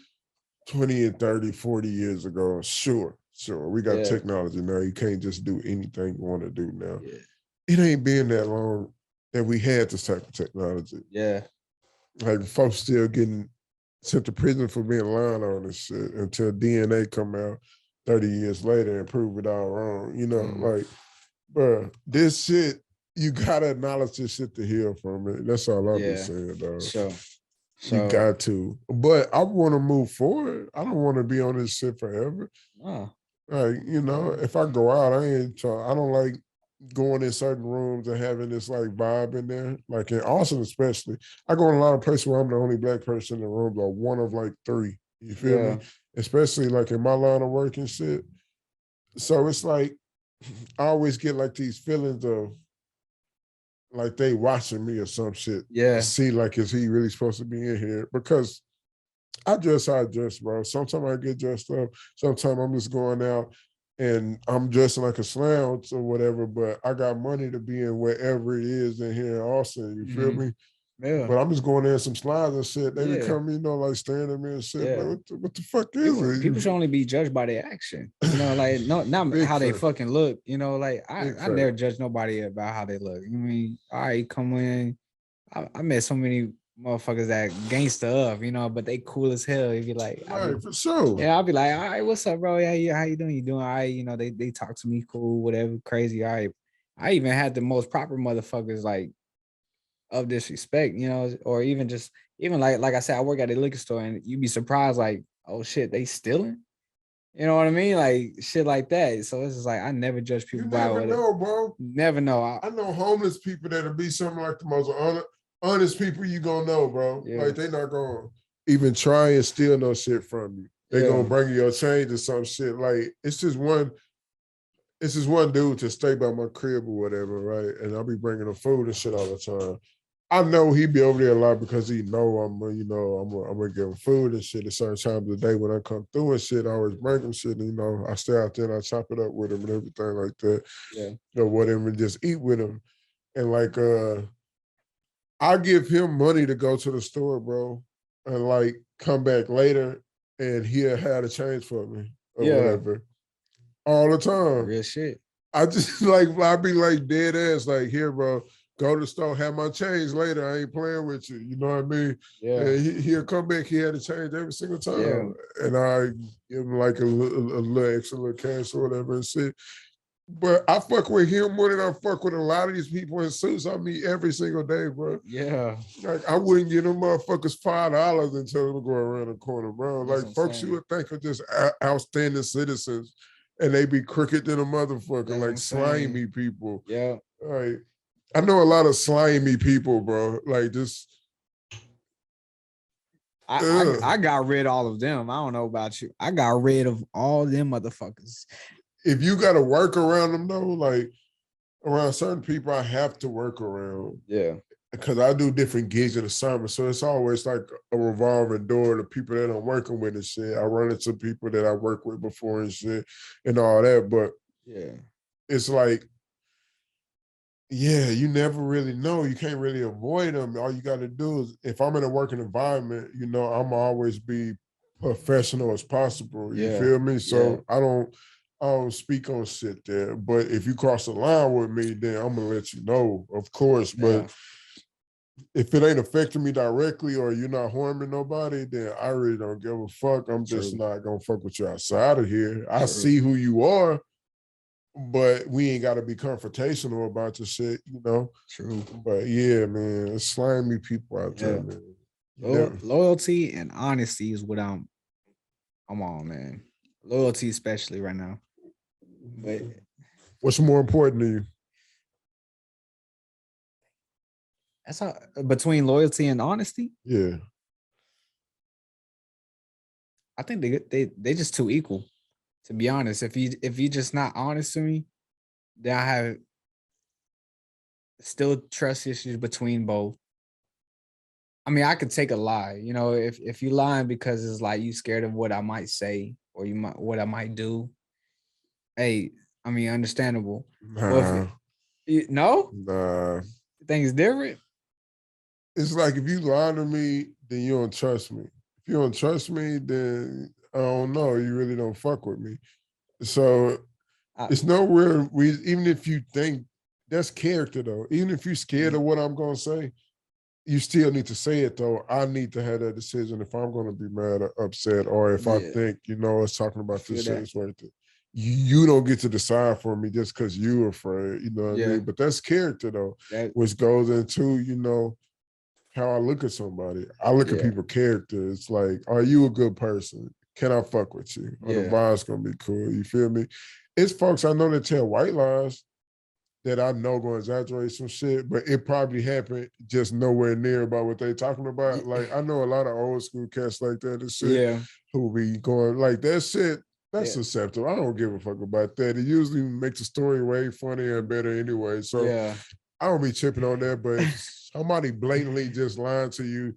20 and 30, 40 years ago. Sure. We got technology now. You can't just do anything you want to do now. Yeah. It ain't been that long that we had this type of technology. Yeah. Like folks still getting sent to prison for being lying on this shit until DNA come out 30 years later and prove it all wrong. You know, like, bro, this shit, you gotta acknowledge this shit to heal from it. That's all I'm just saying, dog. So you got to. But I want to move forward. I don't want to be on this shit forever. Like, you know, if I go out, I don't like going in certain rooms and having this like vibe in there. Like in Austin, especially, I go in a lot of places where I'm the only black person in the room, or one of like three. You feel me? Especially like in my line of work and shit. So it's like I always get like these feelings of like they watching me or some shit. Yeah. See, like, is he really supposed to be in here? Because I dress how I dress, bro. Sometimes I get dressed up. Sometimes I'm just going out and I'm dressing like a slouch or whatever, but I got money to be in wherever it is in here in Austin. You feel me? Yeah. But I'm just going there in some slides and shit. They Yeah. become, like staring at me and shit. Yeah. Like, what the fuck is it? People should only be judged by their action. Like not how they fucking look. Like I never judge nobody about how they look. I mean, all right, come in. I met so many motherfuckers that gangsta up, but they cool as hell. You'd be like, right, for sure. Yeah, I'll be like, all right, what's up, bro? Yeah, how you doing? You doing all right? They talk to me cool, whatever, crazy. All right. I even had the most proper motherfuckers like of disrespect, or even like I said, I work at a liquor store and you'd be surprised, like, oh shit, they stealing? You know what I mean? Like shit like that. So it's just like I never judge people by what. You never know, bro. Never know. I know homeless people that'll be something like the most honest people you gonna know, bro. Yeah. Like they not gonna even try and steal no shit from you. They gonna bring you your change or some shit. Like it's just one dude to stay by my crib or whatever, right? And I'll be bringing him food and shit all the time. I know he be over there a lot because he know I'm gonna give him food and shit at certain times of the day when I come through and shit. I always bring him shit, and I stay out there and I chop it up with him and everything like that. Yeah. Or whatever, and just eat with him. And like I give him money to go to the store, bro, and like come back later and he'll have a change for me or whatever. All the time. Real shit. I just I be like dead ass, like, here, bro. Go to the store, have my change later. I ain't playing with you. You know what I mean? Yeah. And he'll come back. He had to change every single time. Yeah. And I give him like a little extra little cash or whatever and shit. But I fuck with him more than I fuck with a lot of these people in suits I meet every single day, bro. Yeah. Like I wouldn't give them motherfuckers $5 and tell them to go around the corner, bro. Like folks you would think are just outstanding citizens and they be crooked than a motherfucker, like slimy people. Yeah. Like I know a lot of slimy people, bro. Like just I got rid of all of them. I don't know about you. I got rid of all them motherfuckers. If you got to work around them though, like around certain people, I have to work around. Yeah. Because I do different gigs in the summer. So it's always like a revolving door to people that I'm working with and shit. I run into people that I worked with before and shit and all that. But yeah, it's like, yeah, you never really know. You can't really avoid them. All you got to do is, if I'm in a working environment, I'm always be professional as possible. You feel me? So I don't speak on shit there. But if you cross the line with me, then I'm gonna let you know, of course. But if it ain't affecting me directly or you're not harming nobody, then I really don't give a fuck. I'm just not gonna fuck with you outside of here. I see who you are, but we ain't gotta be confrontational about the shit, True. But yeah, man, it's slimy people out there, man. Loyalty and honesty is what I'm on, man. Loyalty, especially right now. But what's more important to you? That's how, between loyalty and honesty. Yeah, I think they just too equal. To be honest, if you just not honest to me, then I have still trust issues between both. I mean, I could take a lie, if you lying because it's like you scared of what I might say or what I might do. Hey, I mean, understandable. Nah. No? Nah. You think it's different? It's like if you lie to me, then you don't trust me. If you don't trust me, then I don't know. You really don't fuck with me. So it's no real reason. Even if you think that's character, though. Even if you're scared of what I'm gonna say, you still need to say it, though. I need to have that decision if I'm gonna be mad or upset, or if I think it's talking about this shit is worth it. You don't get to decide for me just because you're afraid. You know what I mean? But that's character, though, which goes into how I look at somebody. I look at people's character. It's like, are you a good person? Can I fuck with you? Or the vibe's gonna be cool. You feel me? It's folks I know that tell white lies, that I know gonna exaggerate some shit, but it probably happened just nowhere near about what they talking about. Like I know a lot of old school cats like that and shit who be going like that shit. That's acceptable. I don't give a fuck about that. It usually makes the story way funnier and better anyway. So I don't be tripping on that. But if somebody blatantly just lying to you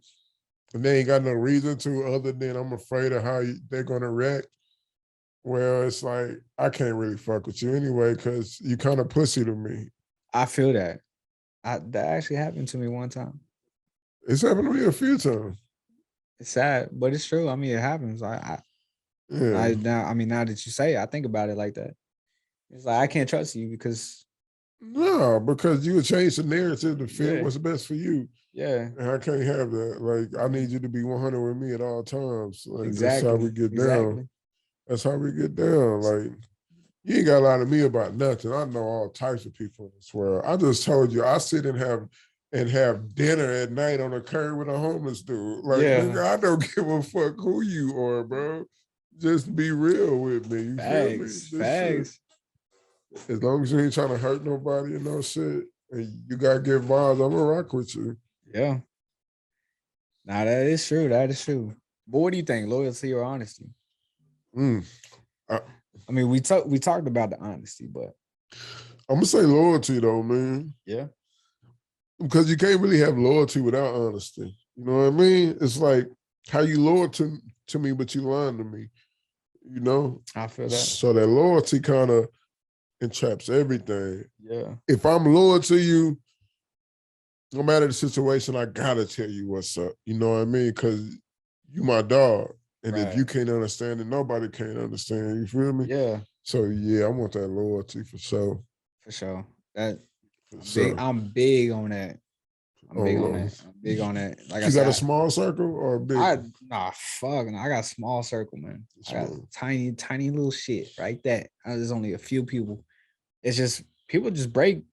and they ain't got no reason to other than I'm afraid of how they're gonna react. Well, it's like I can't really fuck with you anyway because you kind of pussy to me. I feel that. That actually happened to me one time. It's happened to me a few times. It's sad, but it's true. I mean, it happens. Now that you say it, I think about it like that. It's like I can't trust you because because you would change the narrative to fit what's best for you. Yeah. And I can't have that. Like I need you to be 100 with me at all times. Like exactly. That's how we get down. That's how we get down. Like you ain't got to lie to me about nothing. I know all types of people in this world. I just told you I sit and have dinner at night on a curb with a homeless dude. Like nigga, I don't give a fuck who you are, bro. Just be real with me. You feel me? Facts. As long as you ain't trying to hurt nobody and no shit, and you gotta give vibes, I'm gonna rock with you. Yeah. Now that is true. That is true. But what do you think? Loyalty or honesty? I mean, we talked about the honesty, but I'm gonna say loyalty though, man. Yeah. Because you can't really have loyalty without honesty. You know what I mean? It's like how you loyal to me, but you lying to me. You know? I feel that. So that loyalty kind of entraps everything. Yeah. If I'm loyal to you, no matter the situation, I gotta tell you what's up. You know what I mean? Because you my dog. And if you can't understand it, nobody can understand. You feel me? Yeah. So I want that loyalty for sure. For sure. I'm big on that. I'm big on that. Like you got a small circle or a big? I got a small circle, man. I got tiny little shit right there. There's only a few people. It's just people just break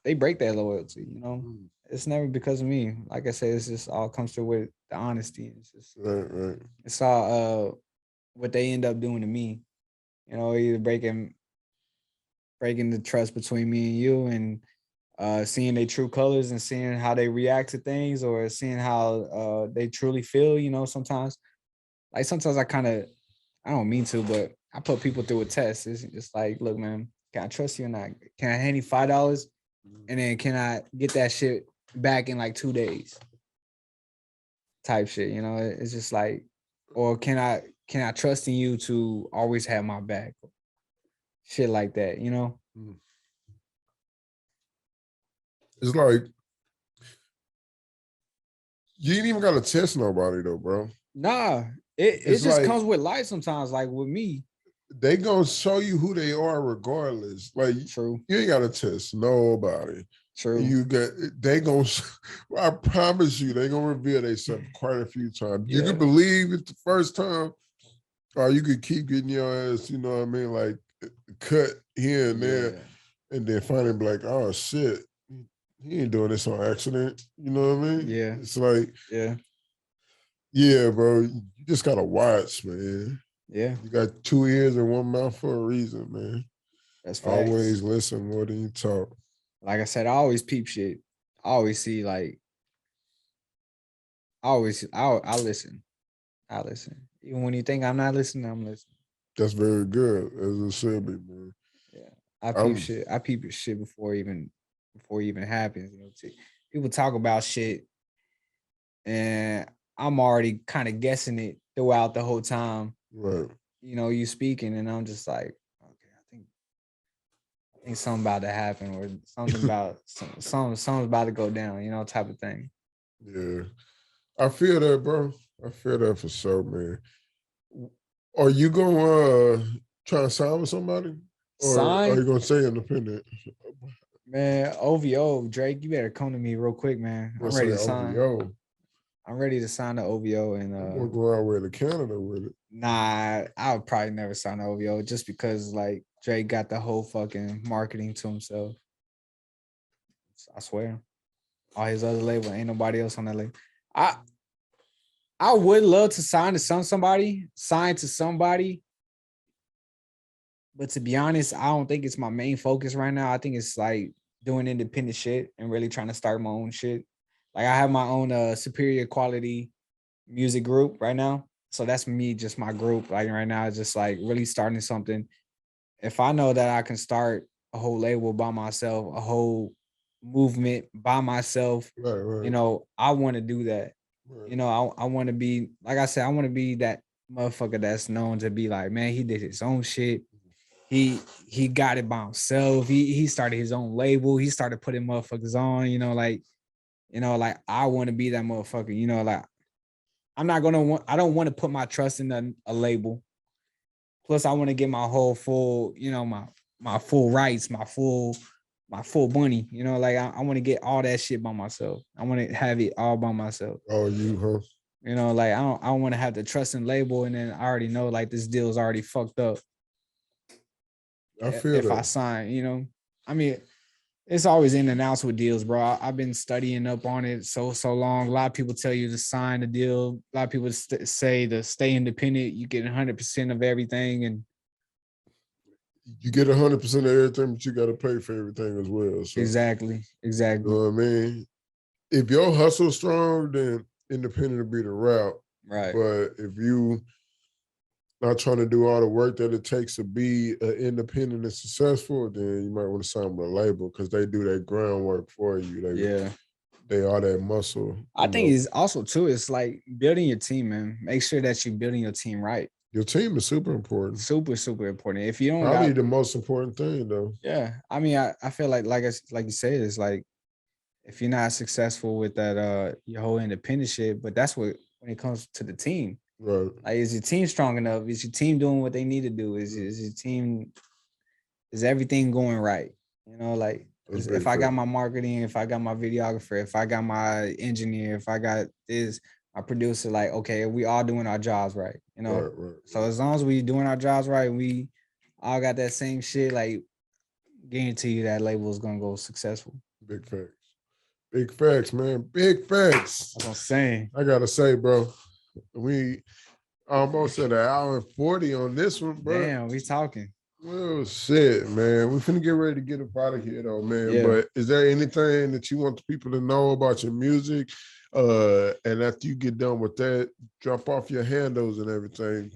that loyalty, you know. It's never because of me. Like I said, it's just all comes through with the honesty. It's just right. It's all what they end up doing to me. You know, either breaking the trust between me and you, and seeing their true colors and seeing how they react to things, or seeing how they truly feel. You know, sometimes I don't mean to, but I put people through a test. It's just like, look, man, can I trust you or not? Can I hand you $5, and then can I get that shit back in like 2 days? Type shit, you know. It's just like, or can I trust in you to always have my back? Shit like that, you know. It's like you ain't even got to test nobody though, bro. Nah, it just like, comes with life sometimes. Like with me, they gonna show you who they are regardless. Like true, you ain't got to test nobody. True. I promise you, they gonna reveal themselves quite a few times. Yeah. You can believe it the first time, or you could keep getting your ass, you know what I mean, like cut here and there, and then finally be like, oh shit, he ain't doing this on accident. You know what I mean? Yeah. It's like, yeah, bro, you just gotta watch, man. Yeah. You got 2 ears and 1 mouth for a reason, man. That's facts. Always listen more than you talk. Like I said, I always peep shit. I always see like, I listen. I listen. Even when you think I'm not listening, I'm listening. That's very good, as it should be, man. Yeah. I peep shit before it even happens. You know, people talk about shit and I'm already kind of guessing it throughout the whole time. Right. You know, you speaking and I'm just like, okay, I think something about to happen, or something about something's about to go down, you know, type of thing. Yeah. I feel that, bro. I feel that for sure, man. Are you gonna try to sign with somebody? Or are you gonna stay independent? Man, OVO, Drake, you better come to me real quick, man. I'm ready to sign. OVO. I'm ready to sign the OVO, and we'll go out with to Canada with it. Nah, I would probably never sign the OVO just because like Drake got the whole fucking marketing to himself. I swear. All his other label, ain't nobody else on that label. I would love to sign to somebody, but to be honest, I don't think it's my main focus right now. I think it's like doing independent shit and really trying to start my own shit. Like I have my own superior quality music group right now. So that's me, just my group. Like right now, it's just like really starting something. If I know that I can start a whole label by myself, a whole movement by myself, right. You know, I want to do that. Right. You know, I want to be, like I said, I want to be that motherfucker that's known to be like, man, he did his own shit. He got it by himself. He started his own label. He started putting motherfuckers on, like I want to be that motherfucker, like I don't want to put my trust in a label. Plus I want to get my whole full, my full rights, my full money, like I want to get all that shit by myself. I want to have it all by myself. Oh, you, huh? Like I don't want to have the trust in label and then I already know like this deal is already fucked up. I feel if I sign, I mean, it's always in and outs with deals, bro. I've been studying up on it so long. A lot of people tell you to sign the deal. A lot of people say to stay independent, you get 100% of everything, and you get 100% of everything, but you got to pay for everything as well. So, exactly. You know what I mean? If your hustle's strong, then independent will be the route. Right. But if you not trying to do all the work that it takes to be independent and successful, then you might want to sign with a label because they do that groundwork for you. They are that muscle. I think it's also too, it's like building your team, man. Make sure that you're building your team right. Your team is super important. Super, super important. If you don't probably the most important thing though. Yeah. I mean, I feel like you said, it's like if you're not successful with that your whole independent shit, but that's what when it comes to the team. Right. Like, is your team strong enough? Is your team doing what they need to do? Is your team, is everything going right? Like if I got my marketing, if I got my videographer, if I got my engineer, if I got my producer, like, okay, we all doing our jobs right, Right. So as long as we doing our jobs right, we all got that same shit, like guarantee you that label is gonna go successful. Big facts. Big facts, man. Big facts. That's what I'm saying. I gotta say, bro, we almost at 1:40 on this one, bro. Damn, we talking. Well, shit, man. We finna get ready to get up out of here, though, man. Yeah. But is there anything that you want the people to know about your music? And after you get done with that, drop off your handles and everything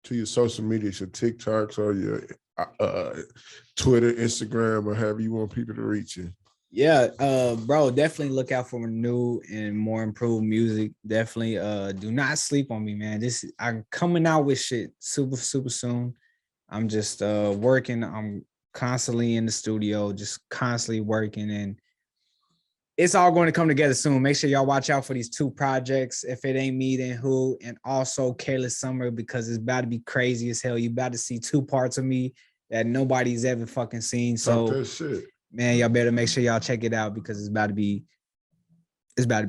to your social media, your TikToks or your Twitter, Instagram, or however you want people to reach you. Yeah, bro, definitely look out for new and more improved music. Definitely do not sleep on me, man. I'm coming out with shit super, super soon. I'm just working. I'm constantly in the studio, just constantly working, and it's all going to come together soon. Make sure y'all watch out for these 2 projects. If it ain't me, then who? And also Careless Summer, because it's about to be crazy as hell. You about to see 2 parts of me that nobody's ever fucking seen. So that shit. Man, y'all better make sure y'all check it out because it's about to be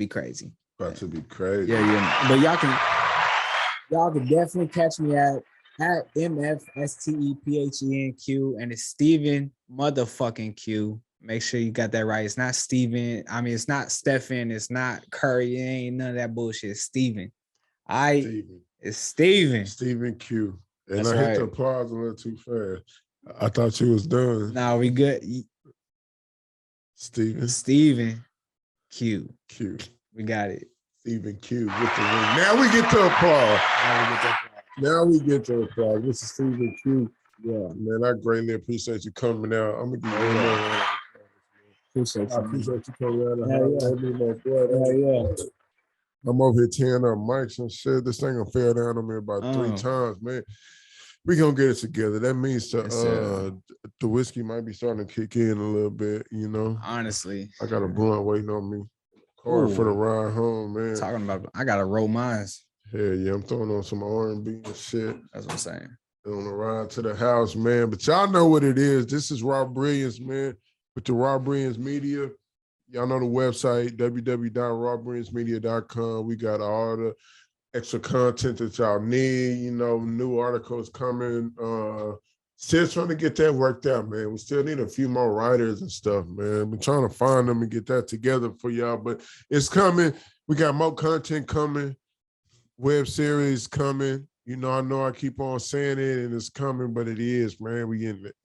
crazy. About to be crazy. Yeah. But y'all can definitely catch me at MFSTEPHENQ, and it's Steven motherfucking Q. Make sure you got that right. It's not Steven. I mean, it's not Stephen. It's not Curry. It ain't none of that bullshit. It's Steven. It's Steven. Steven Q. And That's I hit the applause a little too fast. I thought you was done. No, we good. Steven Q. We got it. Steven Q with the ring. Now we get to applause. This is Steven Q. Yeah, man, I greatly appreciate you coming out. I'm gonna give you one. Appreciate you coming out. Yeah. I'm over here tearing up mics and shit. This thing gonna fell down on me about 3 times, man. We gonna get it together. That means the whiskey might be starting to kick in a little bit, Honestly, I got a blunt waiting on me. Car for the ride home, man. Talking about, I gotta roll mines. Hell yeah, I'm throwing on some R&B and shit. That's what I'm saying. On the ride to the house, man. But y'all know what it is. This is Raw Brilliance, man, with the Raw Brilliance Media. Y'all know the website, www.rawbrilliancemedia.com. We got all the extra content that y'all need, new articles coming. Still trying to get that worked out, man. We still need a few more writers and stuff, man. We're trying to find them and get that together for y'all, but it's coming. We got more content coming, web series coming. I know I keep on saying it and it's coming, but it is, man. We getting it.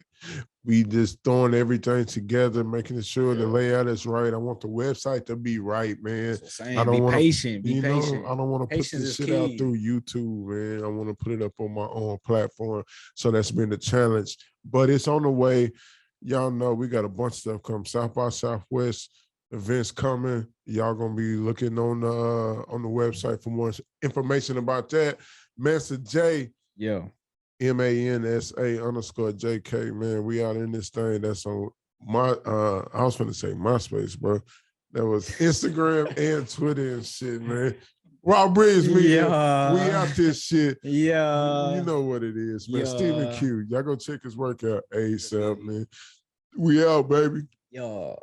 We just throwing everything together, making sure the layout is right. I want the website to be right, man. I don't want patient. Be patient. I don't want to put this shit out through YouTube, man. I want to put it up on my own platform. So that's been the challenge. But it's on the way. Y'all know we got a bunch of stuff coming. South by Southwest events coming. Y'all gonna be looking on the website for more information about that. Mansa J. Yo. MANSA_JK, man. We out in this thing. That's on my I was gonna say MySpace, bro. That was Instagram and Twitter and shit, man. Raw Brilliance Media. We out this shit. Yeah. You know what it is, man. Stephen Q. Y'all go check his work out ASAP, man. We out, baby. Yo.